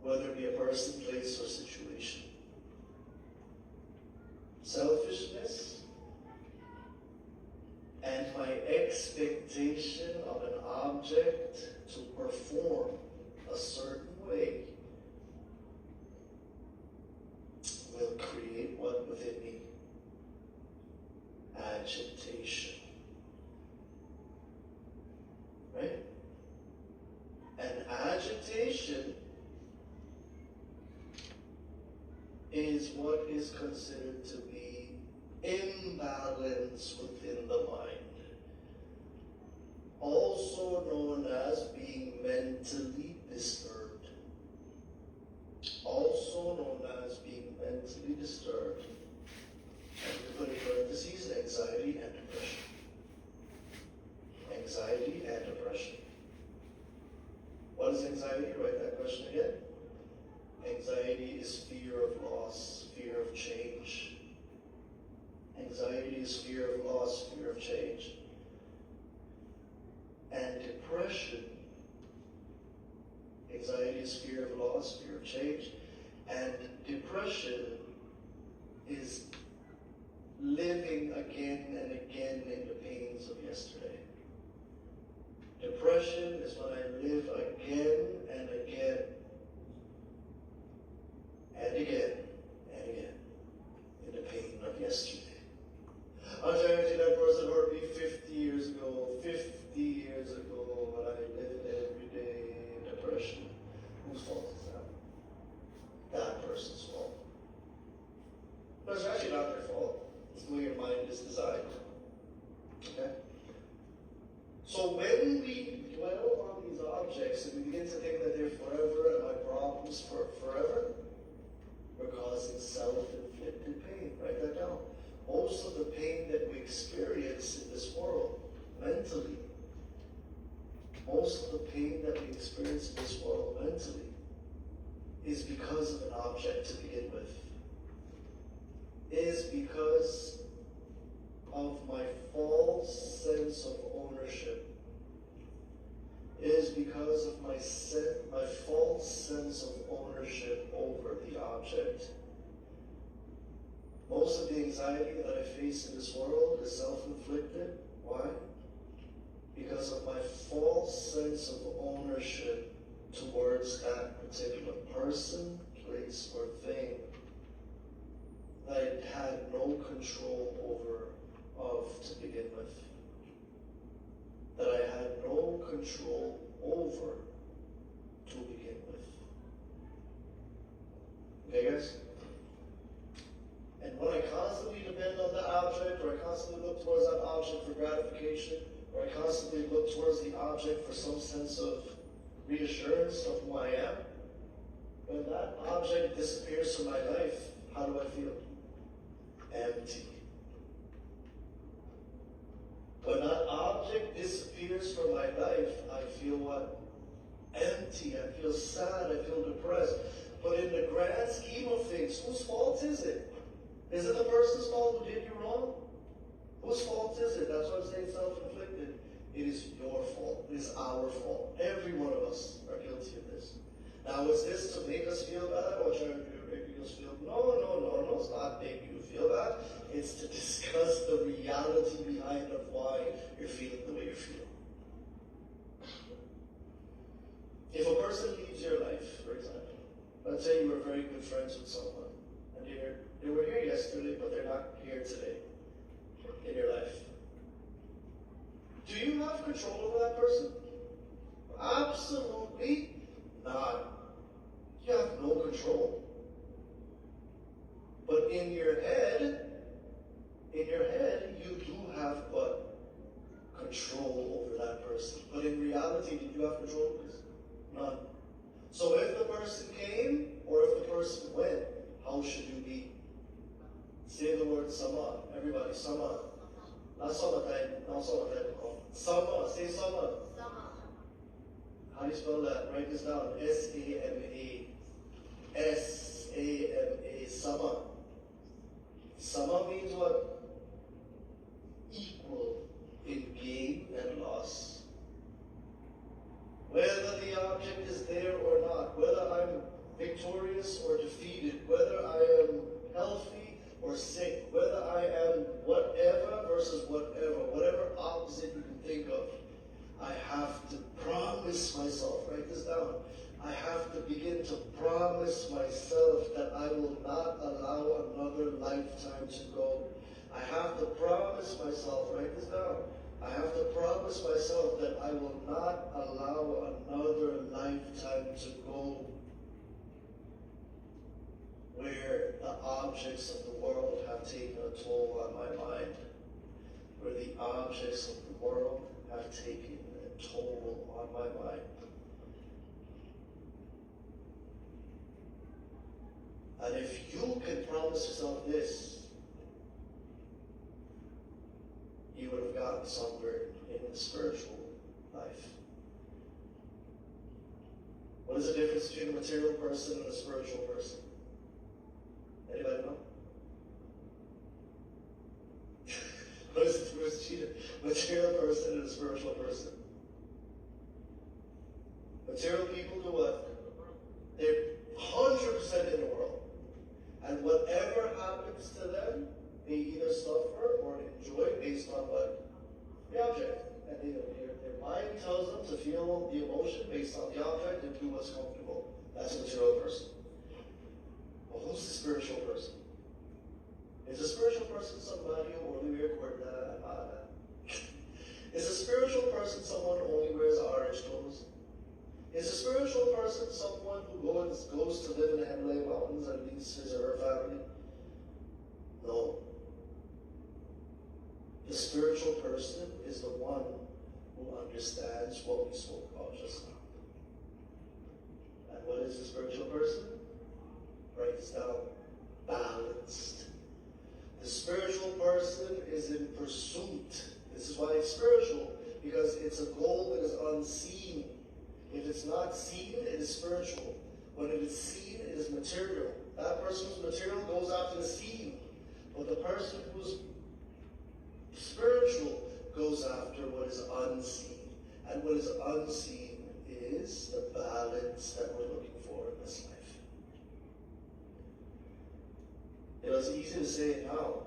whether it be a person, place, or situation. Selfishness and my expectation of an object to perform a certain way will create what within me? Agitation. Right? And agitation is what is considered to be imbalance within the mind, also known as being mentally disturbed. Also known as being mentally disturbed. And we put in parentheses, anxiety and depression. Anxiety and depression. What is anxiety? Write that question again. Anxiety is fear of loss, fear of change. Anxiety is fear of loss, fear of change. And depression, anxiety is fear of loss, fear of change. And depression is living again and again in the pains of yesterday. Depression is when I live again and again and again and again in the pain of yesterday. Acharya, that person hurt me 50 years ago, 50 years ago, and I live every day in depression. Whose fault is that? That person's fault. But it's actually not their fault. It's the way your mind is designed. Okay? So when we dwell on these objects and we begin to think that they're forever and my problems for forever, we're causing self-inflicted pain. Write that down. Most of the pain that we experience in this world, mentally, most of the pain that we experience in this world mentally is because of an object to begin with. Is because of my false sense of ownership. Is because of my false sense of ownership over the object. Most of the anxiety that I face in this world is self-inflicted. Why? Because of my false sense of ownership towards that particular person, place, or thing that I had no control over to begin with. That I had no control over to begin with. Okay, guys? And when I constantly depend on that object, or I constantly look towards that object for gratification, or I constantly look towards the object for some sense of reassurance of who I am, when that object disappears from my life, how do I feel? Empty. When that object disappears from my life, I feel what? Empty. I feel sad. I feel depressed. But in the grand scheme of things, whose fault is it? Is it the person's fault who did you wrong? Whose fault is it? That's why I'm saying self-inflicted. It is your fault. It is our fault. Every one of us are guilty of this. Now, is this to make us feel bad or trying to make us feel? No. It's not making you feel bad. It's to discuss the reality behind of why you're feeling the way you feel. If a person leaves your life, for example, let's say you were very good friends with someone, and they were here yesterday, but they're not here today in your life. Do you have control over that person? Absolutely not. You have no control. But in your head, you do have what? Control over that person. But in reality, did you have control over this? None. So if the person came or if the person went, how should you be? Say the word sama. Everybody, sama. Not summertime, not summertime. Sama, say sama. How do you spell that? Write this down. S-A-M-A. S-A-M-A. Sama. Sama means what? Equal in gain and loss. Whether the object is there or not, whether I'm victorious or defeated, whether I am healthy or sick, whether I am whatever versus whatever opposite you can think of, I have to promise myself, write this down, I have to begin to promise myself that I will not allow another lifetime to go. I have to promise myself, write this down, I have to promise myself that I will not allow another lifetime to go where the objects of the world have taken a toll on my mind, where the objects of the world have taken a toll on my mind. And if you can promise yourself this, you would have gotten somewhere in the spiritual life. What is the difference between a material person and a spiritual person? Anybody know? What is the difference between a material person and a spiritual person? Material people do what? They're 100% in the world. And whatever happens to them, they either suffer or enjoy based on what? The object. And their mind tells them to feel the emotion based on the object and do what's comfortable. That's a material person. Well, who's the spiritual person? Is a spiritual person somebody who only wears kurta? Is a spiritual person someone who only wears orange clothes? Is a spiritual person someone who goes to live in the Himalaya mountains and leads his or her family? No. The spiritual person is the one who understands what we spoke about just now. And what is the spiritual person? Write this down. Balanced. The spiritual person is in pursuit. This is why it's spiritual, because it's a goal that is unseen. If it's not seen, it is spiritual. When it is seen, it is material. That person who's material goes after the seen. But the person who's spiritual goes after what is unseen. And what is unseen is the balance that we're looking for in this life. You know, it's easy to say it now.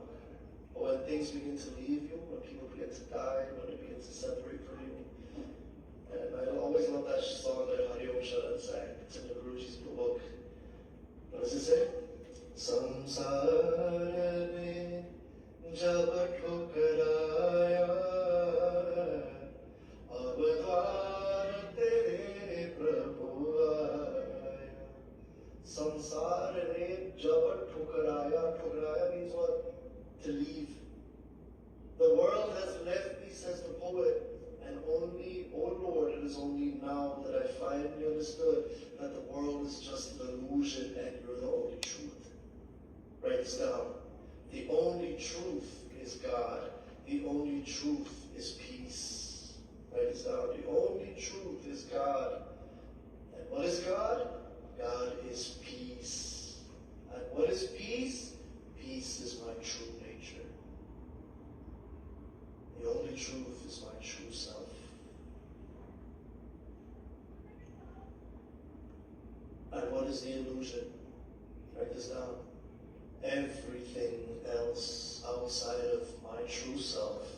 But when things begin to leave you, when people begin to die, when they begin to separate from you. And I always love that song that Arun sang. It's in the Guruji's book. What does it say? Samsara mein jab thukraya ab dwar tere prabhu aaya. Samsara mein jab thukraya. Thukraya means what? To leave. The world has left me, says the poet. And only, oh Lord, it is only now that I finally understood that the world is just an illusion and you're the only truth. Write this down. The only truth is God. The only truth is peace. Write this down. The only truth is God. And what is God? God is peace. And what is peace? Peace is my true nature. The only truth is my true self. And what is the illusion? Write this down. Everything else outside of my true self,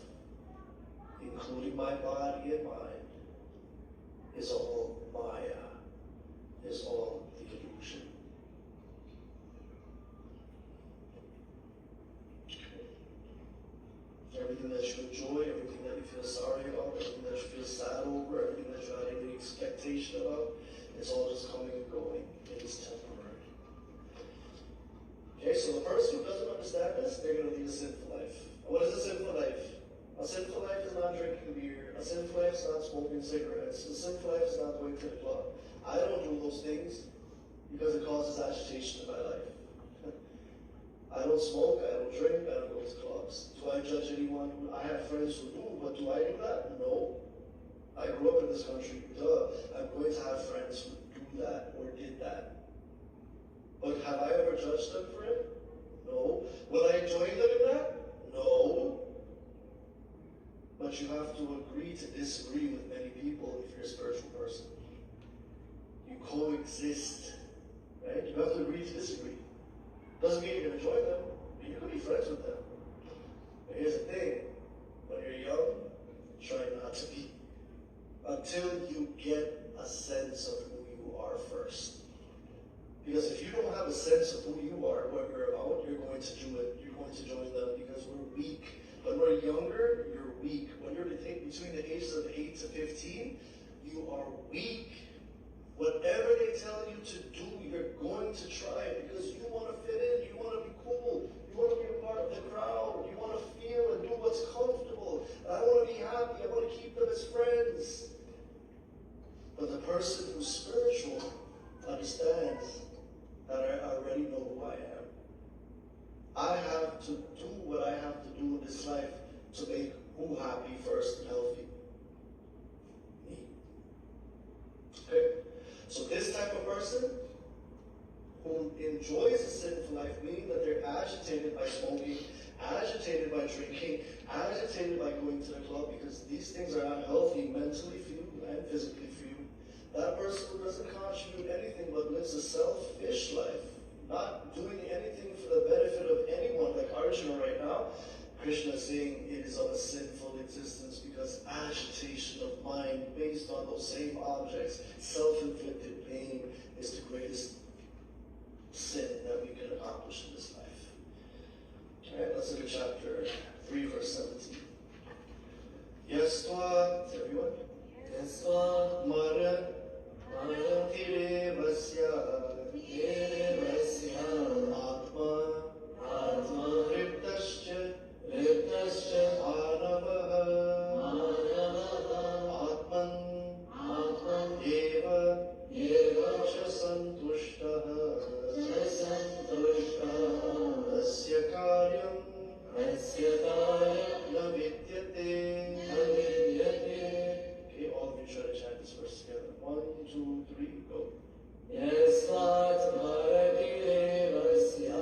including my body and mind, is all Maya, is all the illusion. Everything that you enjoy, everything that you feel sorry about, everything that you feel sad over, everything that you had any expectation about, it's all just coming and going. It is temporary. Okay, so the person who doesn't understand this, they're going to lead a sinful life. What is a sinful life? life is not drinking beer. A sinful life is not smoking cigarettes. A sinful life is not going to the club. I don't do those things because it causes agitation in my life. I don't smoke, I don't drink, I don't go to clubs. Do I judge anyone? I have friends who do, but do I do that? No. I grew up in this country. Duh. I'm going to have friends who do that or did that. But have I ever judged them for it? No. Will I join them in that? No. But you have to agree to disagree with many people if you're a spiritual person. You coexist, right? You have to agree to disagree. Doesn't mean you're going to join them, but you can be friends with them. But here's the thing, when you're young, try not to be. Until you get a sense of who you are first. Because if you don't have a sense of who you are, what you're about, you're going to do it. You're going to join them because we're weak. When we're younger, you're weak. When you're between the ages of 8 to 15, you are weak. Whatever they tell you to do, you're going to try it because you want to fit in, you want to be cool, you want to be a part of the crowd, you want to feel and do what's comfortable. I want to be happy, I want to keep them as friends. But the person who's spiritual understands that I already know who I am. I have to do what I have to do in this life to make who happy first and healthy? Me. Okay? So this type of person who enjoys a sinful life, meaning that they're agitated by smoking, agitated by drinking, agitated by going to the club because these things are not healthy mentally for you and physically for you. That person who doesn't contribute anything but lives a selfish life, not doing anything for the benefit of anyone, like Arjuna right now. Krishna is saying it is of a sinful existence because agitation of mind based on those same objects, self-inflicted pain, is the greatest sin that we can accomplish in this life. Alright, let's look at chapter 3, verse 17. Yastva, everyone? Yastva Mara Tirevasya Atma Riptascha Atman Eva Cha Santushtah Tasya Karyam Na Vidyate. Okay, all of you try to chant this verse together. 1, 2, 3, go. Yasvat Bharati Devasya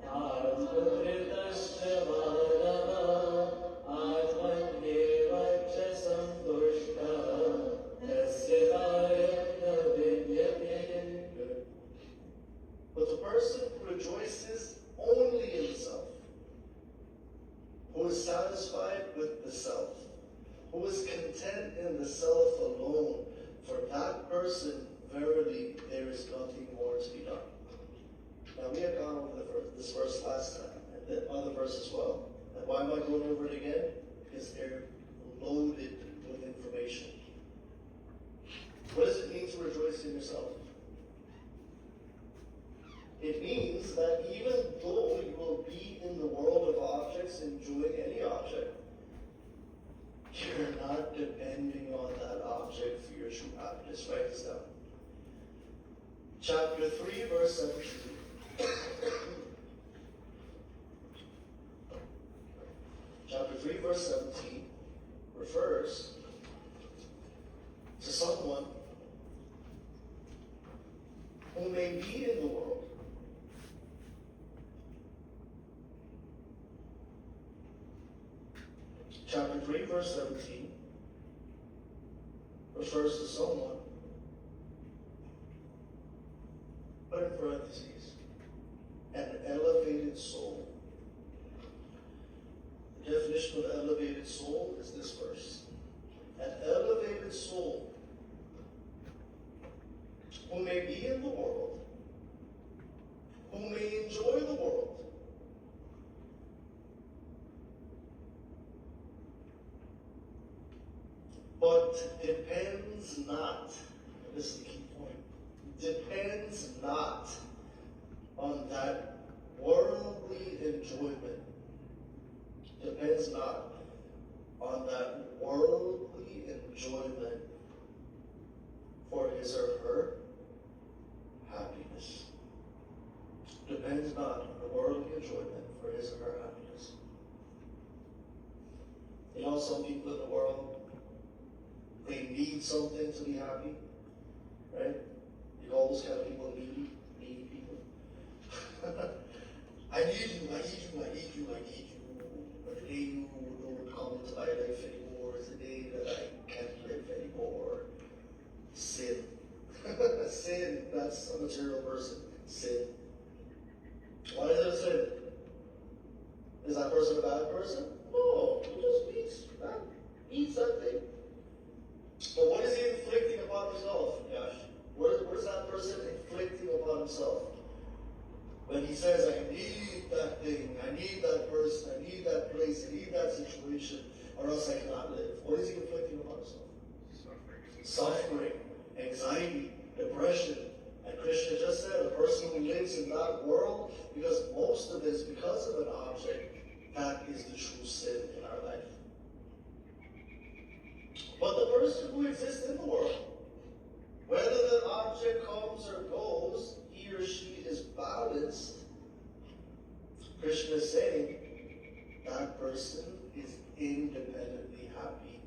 Atmavritascha Manava Atman Eva Cha Santushta Tasya Karyam Na Vidyate. Good. But the person who rejoices only in the self, who is satisfied with the self, who is content in the self alone, for that person, verily, there is nothing more to be done. Now, we had gone over this verse last time, and the other verse as well. And why am I going over it again? Because they're loaded with information. What does it mean to rejoice in yourself? It means that even though you will be in the world of objects, enjoying any object, you're not depending on that object for your true happiness. Write this down. Chapter 3, verse 17. Chapter 3, verse 17 refers to someone who may be in the world, chapter 3, verse 17 refers to someone, but in parentheses, an elevated soul. The definition of elevated soul is this verse. An elevated soul who may be in the world, who may enjoy the world, but depends not, this is the key point, depends not on that worldly enjoyment. Depends not. on that worldly enjoyment for his or her happiness. Depends not on the worldly enjoyment for his or her happiness. You know, some people in the world, they need something to be happy, right? You call those kind of people needy people. I need you, I need you, I need you, I need you. But the day you don't come into my life anymore is the day that I can't live anymore. Sin. Sin, that's a material person. Sin. Why is it a sin? Is that person a bad person? No, he just needs that thing. But what is he inflicting upon himself, Yash? What is that person inflicting upon himself? When he says, I need that thing, I need that person, I need that place, I need that situation, or else I cannot live. What is he inflicting upon himself? Suffering, anxiety, depression. And Krishna just said, a person who lives in that world, because most of it is because of an object, that is the true sin in our life. But the person who exists in the world, whether the object comes or goes, he or she is balanced. Krishna is saying that person is independently happy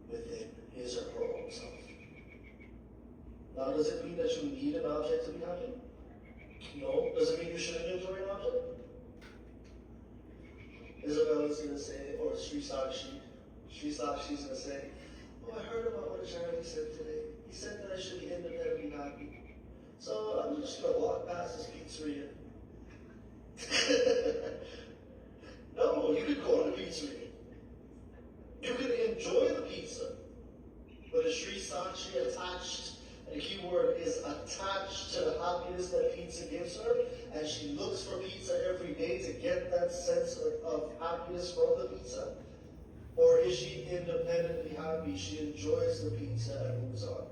within his or her own self. Now, does it mean that you need an object to be happy? No. Does it mean you shouldn't enjoy an object? Isabel is going to say, or Sri Sakshi's going to say, oh, I heard about what Acharya said today. He said that I should be independently happy. So I'm just going to walk past this pizzeria. No, you could go to the pizzeria. You could enjoy the pizza. But the Sri Sakshi attached, and the key word is attached to the happiness that pizza gives her, and she looks for pizza every day to get that sense of happiness from the pizza? Or is she independently happy? She enjoys the pizza and moves on.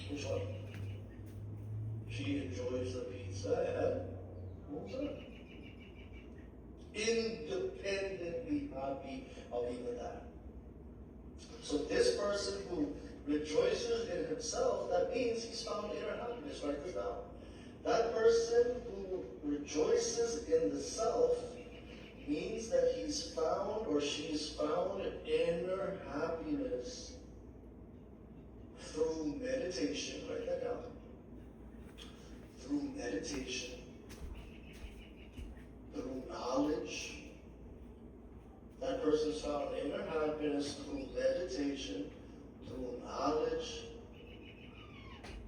Which one? She enjoys the pizza and moves on. Independently happy of even that. So this person who rejoices in himself, that means he's found inner happiness. Write this down. That person who rejoices in the self means that he's found or she's found inner happiness through meditation. Write that down. Through meditation, through knowledge. That person's found inner happiness through meditation, through knowledge,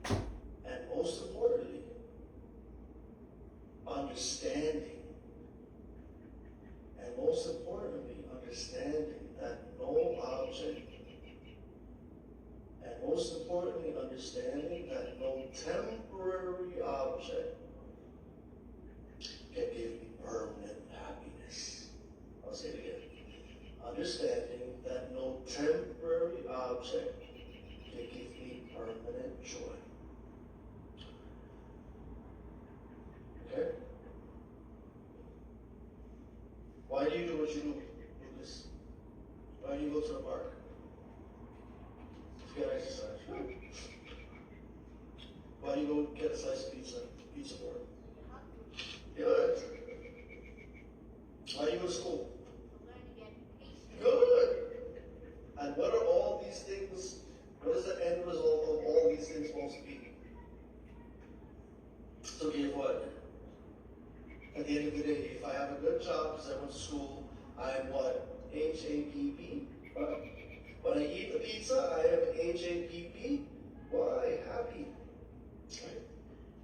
and most importantly, understanding. And most importantly, understanding that no object, and most importantly, understanding that no temporary object can give me permanent happiness. I'll say it again. Understanding that no temporary object can give me permanent joy. Okay? Why do you do what you do, Lucas? Why do you go to the park? To get exercise. Why do you go get a slice of pizza board? Good. Why do you go to school? Good. And what are all these things? What is the end result of all these things supposed to be? So guess what? At the end of the day, if I have a good job because I went to school, I am what? H-A-P-P. Right? When I eat the pizza, I am H-A-P-P. Why? Happy. Right?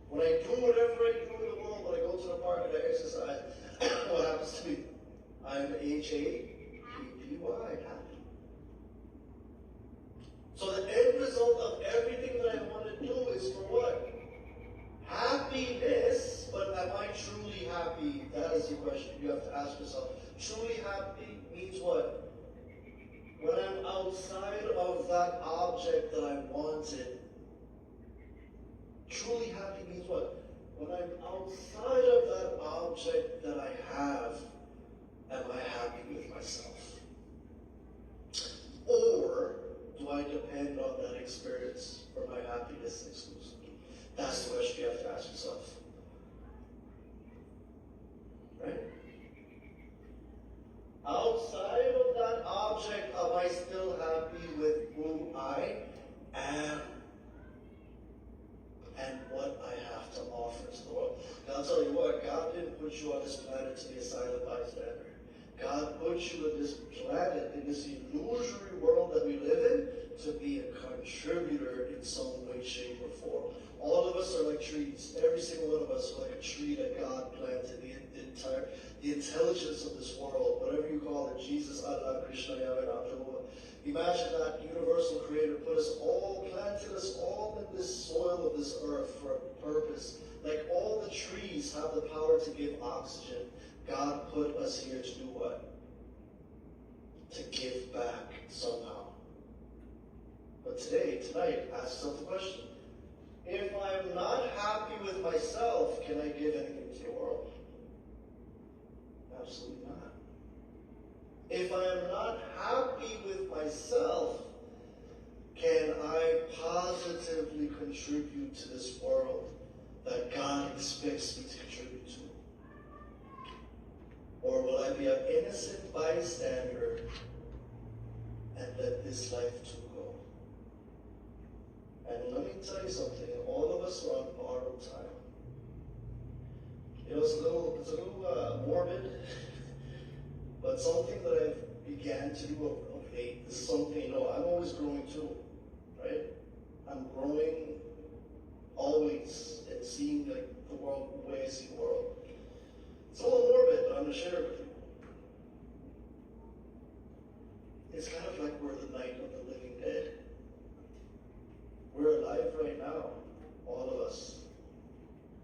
When I do whatever I do in the world, when I go to the park and I exercise, what happens to me? I am H-A-P-P. Why? Happy. So the end result of everything that I want to do is for what? Happiness, but am I truly happy? That is the question you have to ask yourself. Truly happy means what? When I'm outside of that object that I wanted. Truly happy means what? When I'm outside of that object that I have, am I happy with myself? happiness exclusively? That's the question you have to ask yourself. Right? Outside of that object, am I still happy with who I am and what I have to offer to the world? And I'll tell you what, God didn't put you on this planet to be a silent bystander. God put you in this planet, in this illusory world that we live in, to be a contributor in some way, shape, or form. All of us are like trees. Every single one of us are like a tree that God planted. The intelligence of this world, whatever you call it, Jesus, Allah, Krishna, Yahweh, Jehovah. Imagine that universal creator planted us all in this soil of this earth for a purpose. Like all the trees have the power to give oxygen. God put us here to do what? To give back somehow. But tonight, ask yourself the question. If I'm not happy with myself, can I give anything to the world? Absolutely not. If I am not happy with myself, can I positively contribute to this world that God expects me to contribute to? Or will I be an innocent bystander and let this life too go? And let me tell you something, all of us are on borrowed time. You know, it's a little morbid, but something that I've began to do of late is something, you know, I'm always growing too, right? I'm growing always and seeing like the world the way I see the world. It's a little morbid, but I'm going to share it with you. It's kind of like we're the night of the living dead. We're alive right now, all of us.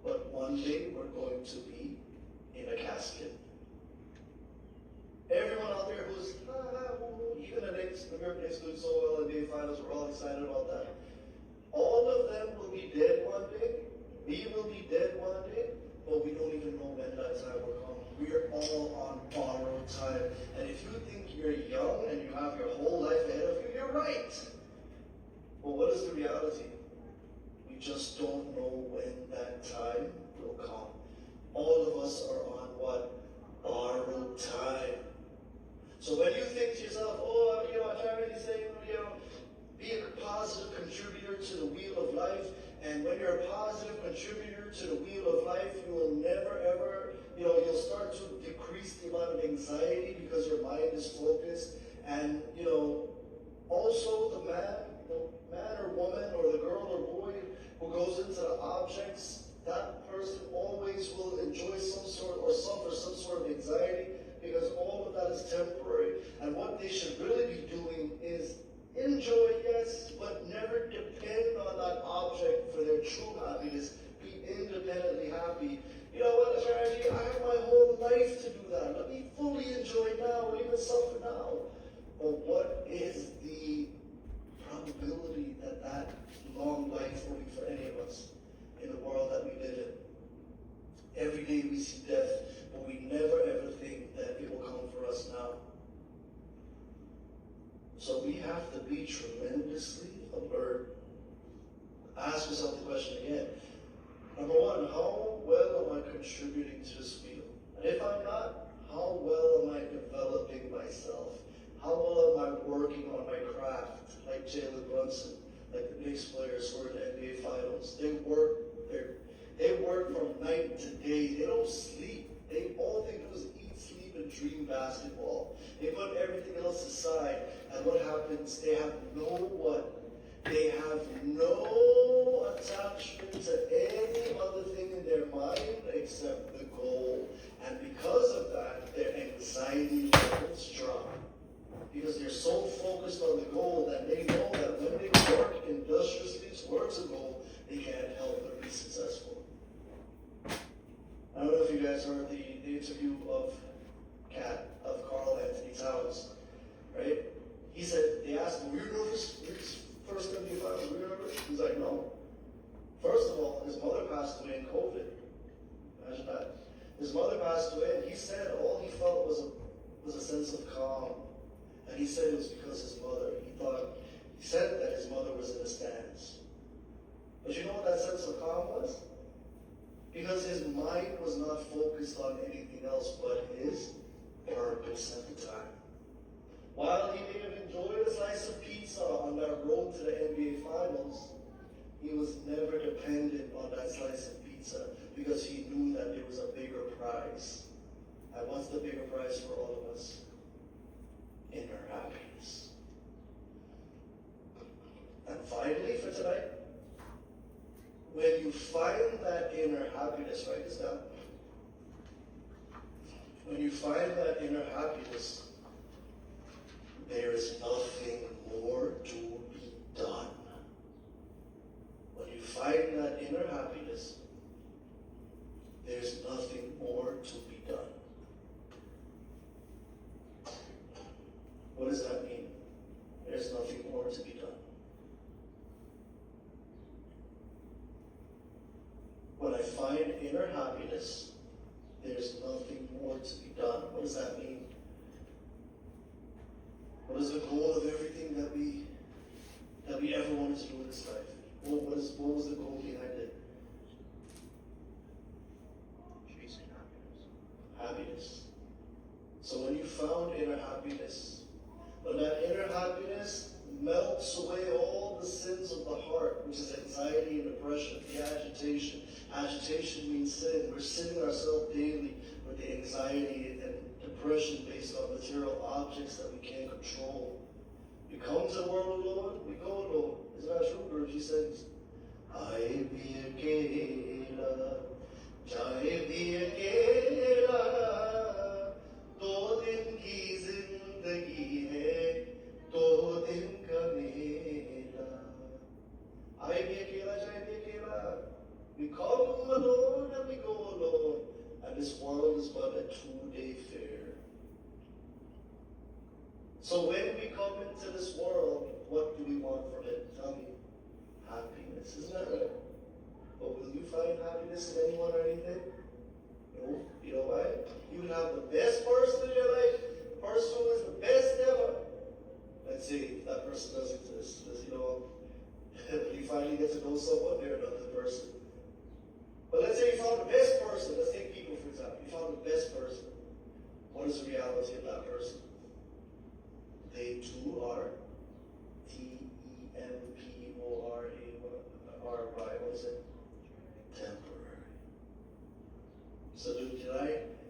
But one day we're going to be in a casket. Everyone out there who's, even the American is doing so well in NBA Finals, we're all excited about that. All of them will be dead one day. We will be dead one day. But we don't even know when that time will come. We are all on borrowed time. And if you think you're young and you have your whole life ahead of you, you're right. But what is the reality? We just don't know when that time will come. All of us are on what? Borrowed time. So when you think to yourself, Acharya is saying, be a positive contributor to the wheel of life. And when you're a positive contributor to the wheel of life, you will never ever, you'll start to decrease the amount of anxiety because your mind is focused. And, also the man or woman or the girl or boy who goes into the objects, that person always will enjoy some sort or suffer some sort of anxiety because all of that is temporary. And what they should really be doing is enjoy, yes, but never depend on that object for their true happiness. Be independently happy. You know what, Acharya, I have my whole life to do that. Let me fully enjoy now, or even suffer now. But what is the probability that that long life will be for any of us in the world that we live in? Every day we see death, but we never ever think that it will come for us now. So we have to be tremendously alert. Ask yourself the question again. Number one, how well am I contributing to this field? And if I'm not, how well am I developing myself? How well am I working on my craft? Like Jalen Brunson, like the Knicks players who are in the NBA Finals. They work from night to day. They don't sleep. All they do is eat, sleep, and dream basketball. They put everything else aside. And what happens? They have They have no attachment to any other thing in their mind except the goal. And because of that, their anxiety levels drop. Because they're so focused on the goal that they know that when they work industriously towards a goal, they can't help but be successful. I don't know if you guys heard the interview of Carl Anthony Towns, right? He said, they asked him, were you nervous first time you found him? Were you nervous? He's like, no. First of all, his mother passed away in COVID. Imagine that. His mother passed away, and he said all he felt was a sense of calm. And he said it was because his mother, he said that his mother was in the stands. But you know what that sense of calm was? Because his mind was not focused on anything else but his purpose at the time. While he may have enjoyed a slice of pizza on that road to the NBA Finals, he was never dependent on that slice of pizza because he knew that there was a bigger prize. And what's the bigger prize for all of us? Inner happiness. And finally, for tonight, when you find that inner happiness, write this down. When you find that inner happiness, there is nothing more to be done. When you find that inner happiness, there's nothing more to be done. What does that mean? There's nothing more to be done. When I find inner happiness, there's nothing more to be done. What does that mean? What is the goal of everything that we ever wanted to do in this life? What was the goal behind it? Chasing happiness. Happiness. So when you found inner happiness, when that inner happiness melts away all the sins of the heart, which is anxiety and depression, the agitation. Agitation means sin. We're sinning ourselves daily with the anxiety and depression based on material objects that we can't control. We come to the world alone, we go alone. Isn't that true? Guruji sings, I be akela, jai be akela, do din ki zindagi hai, do din ka mela. I be akela, jai be akela. We come alone and we go alone. And this world is but a 2-day fair. So when we come into this world, what do we want from it? Tell me. Happiness, isn't that right? But will you find happiness in anyone or anything? No. You know why? You can have the best person in your life, the person who is the best ever. Let's see if that person does exist. Because, when you finally get to know someone, they're another person. But let's say you found the best person. Let's take people, for example. You found the best person. What is the reality of that person? They too are temporary. What is it? Temporary. So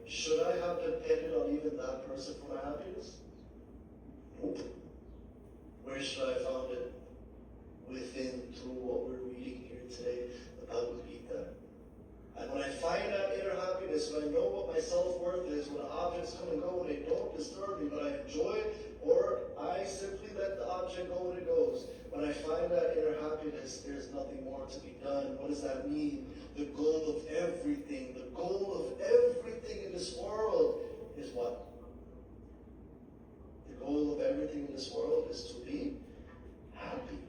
should I have depended on even that person for my happiness? Nope. Where should I have found it? Within, through what we're reading here today, the Bhagavad Gita. And when I find that inner happiness, when I know what my self-worth is, when the objects come and go, when they don't disturb me, but I enjoy it, or I simply let the object go when it goes. When I find that inner happiness, there's nothing more to be done. What does that mean? The goal of everything in this world is what? The goal of everything in this world is to be happy.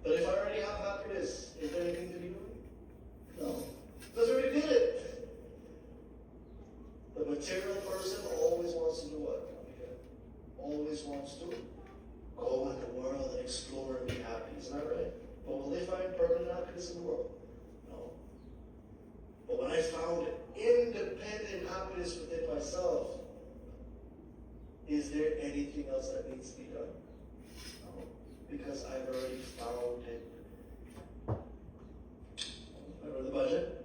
But if I already have happiness, is there anything to be doing? No. Because I already did it. The material person always wants to do what? Always wants to go in the world and explore and be happy. Isn't that right? But will they find permanent happiness in the world? No. But when I found independent happiness within myself, is there anything else that needs to be done? No. Because I've already found it. Remember the budget?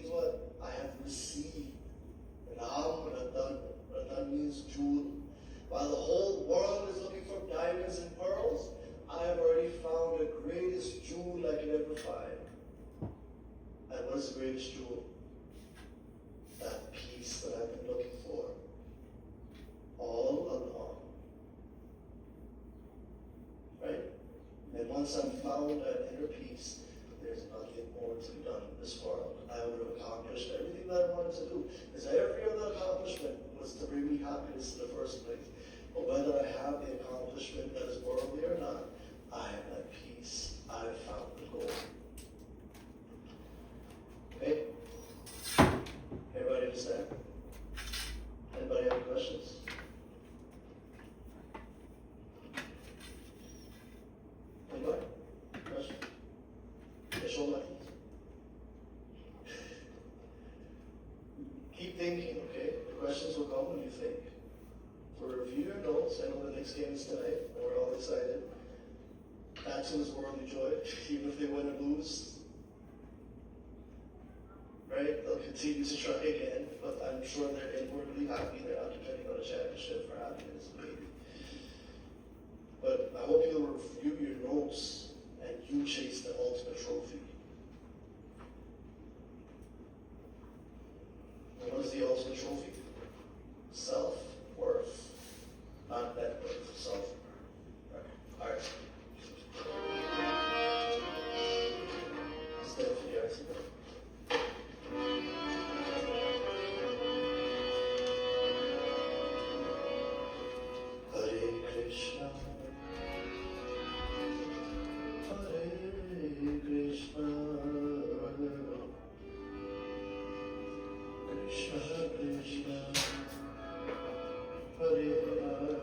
means what? I have received. Ratan means jewel. While the whole world is looking for diamonds and pearls, I have already found the greatest jewel I could ever find. And what is the greatest jewel? That peace that I've been looking for all along. Right? And once I've found that inner peace, there's nothing more to be done in this world. I would have accomplished everything that I wanted to do. Because every other accomplishment was to bring me happiness in the first place. But whether I have the accomplishment that is worldly or not, I am at peace. I have found the goal. Okay? Everybody understand? Anybody have any questions? Anybody? Question? Show my hands. Keep thinking, okay? The questions will come when you think. So review your notes. I know the next game is tonight, and we're all excited. Action is worldly joy, even if they win or lose. Right? They'll continue to try again, but I'm sure they're inwardly happy. They're not depending on a championship for happiness, maybe. But I hope you'll review your notes and you chase the ultimate trophy. And what is the ultimate trophy? Self-worth. Not net worth, self-worth. All right. Stand for the accident. Hare Krishna, Hare Krishna, Krishna Krishna, Hare Hare.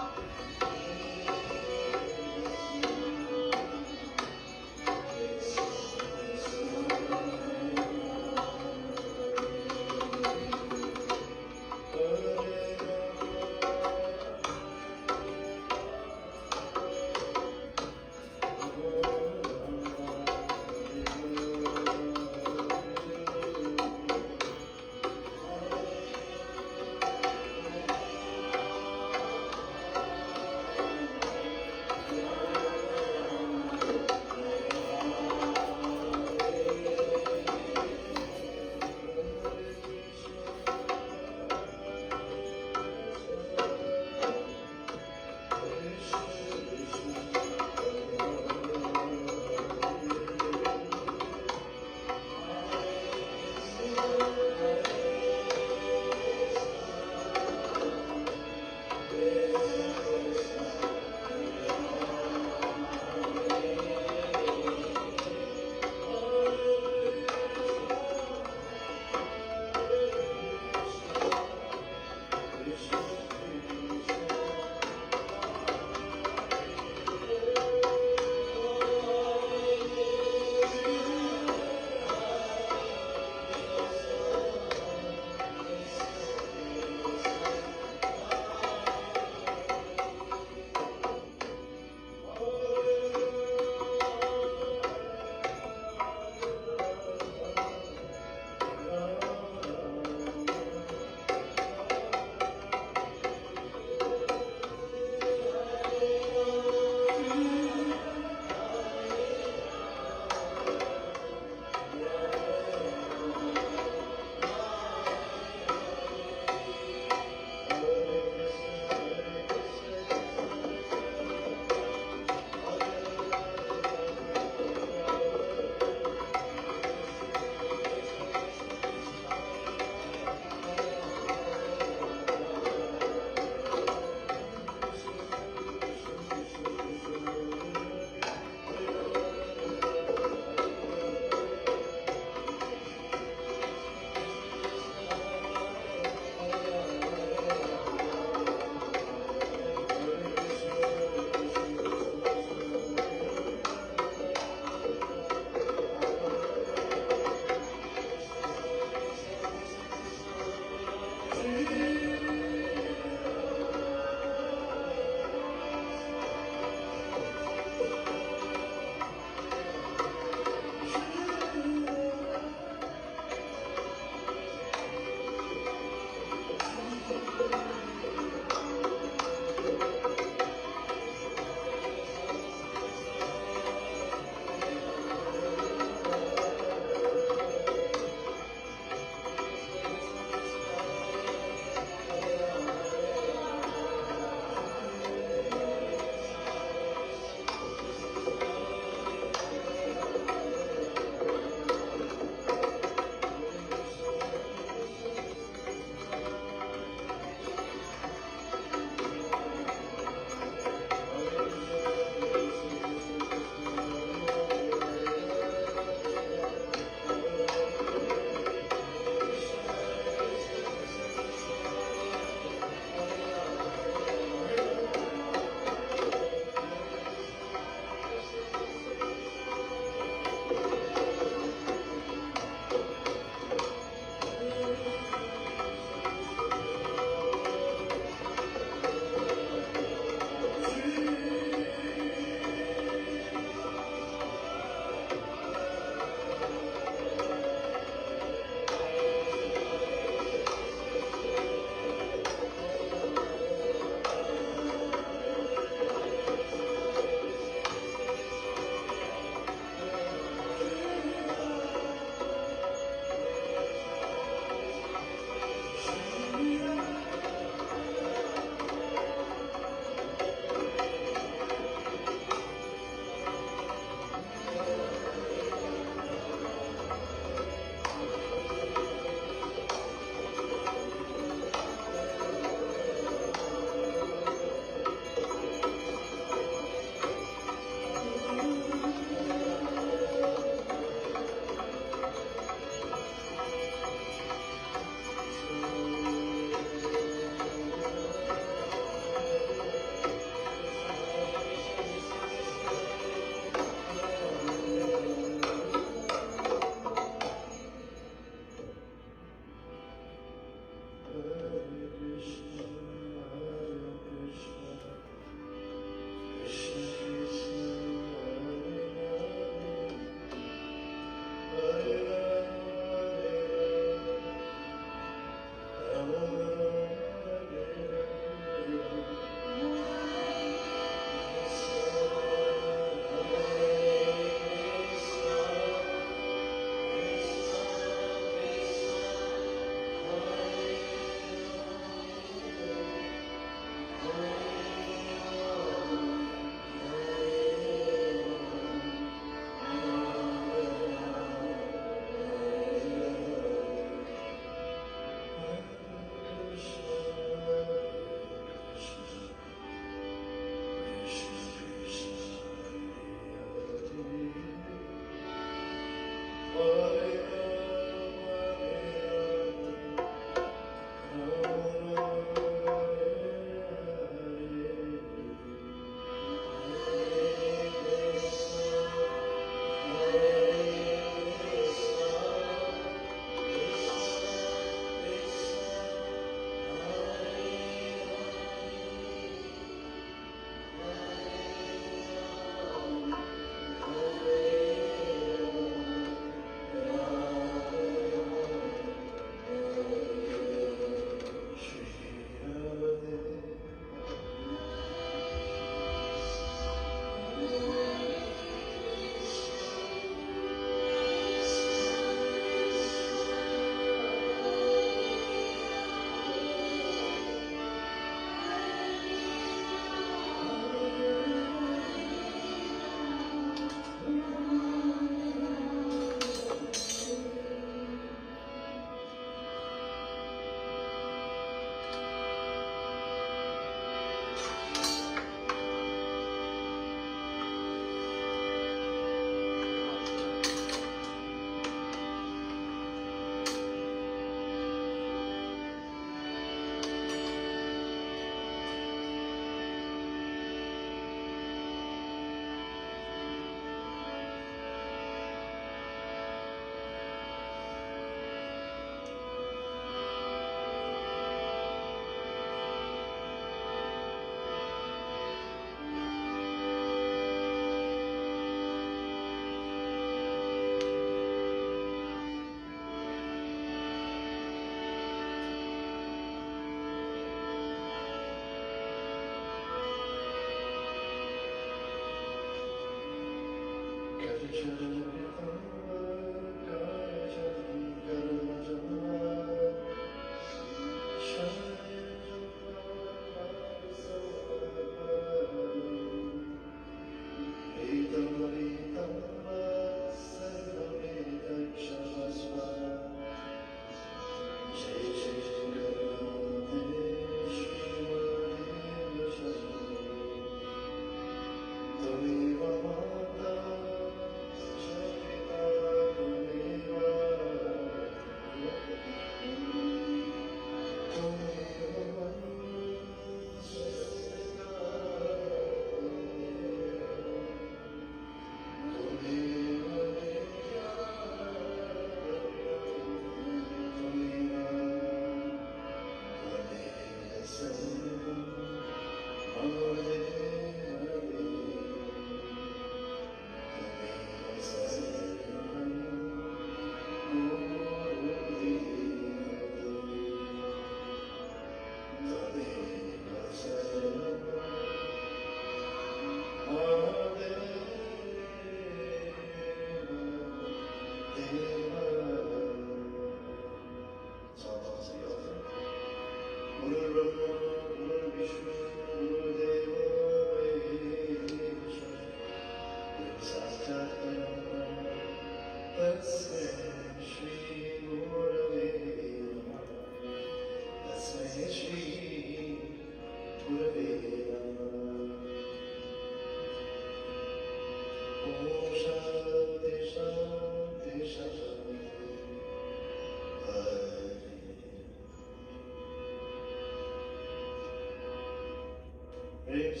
Brings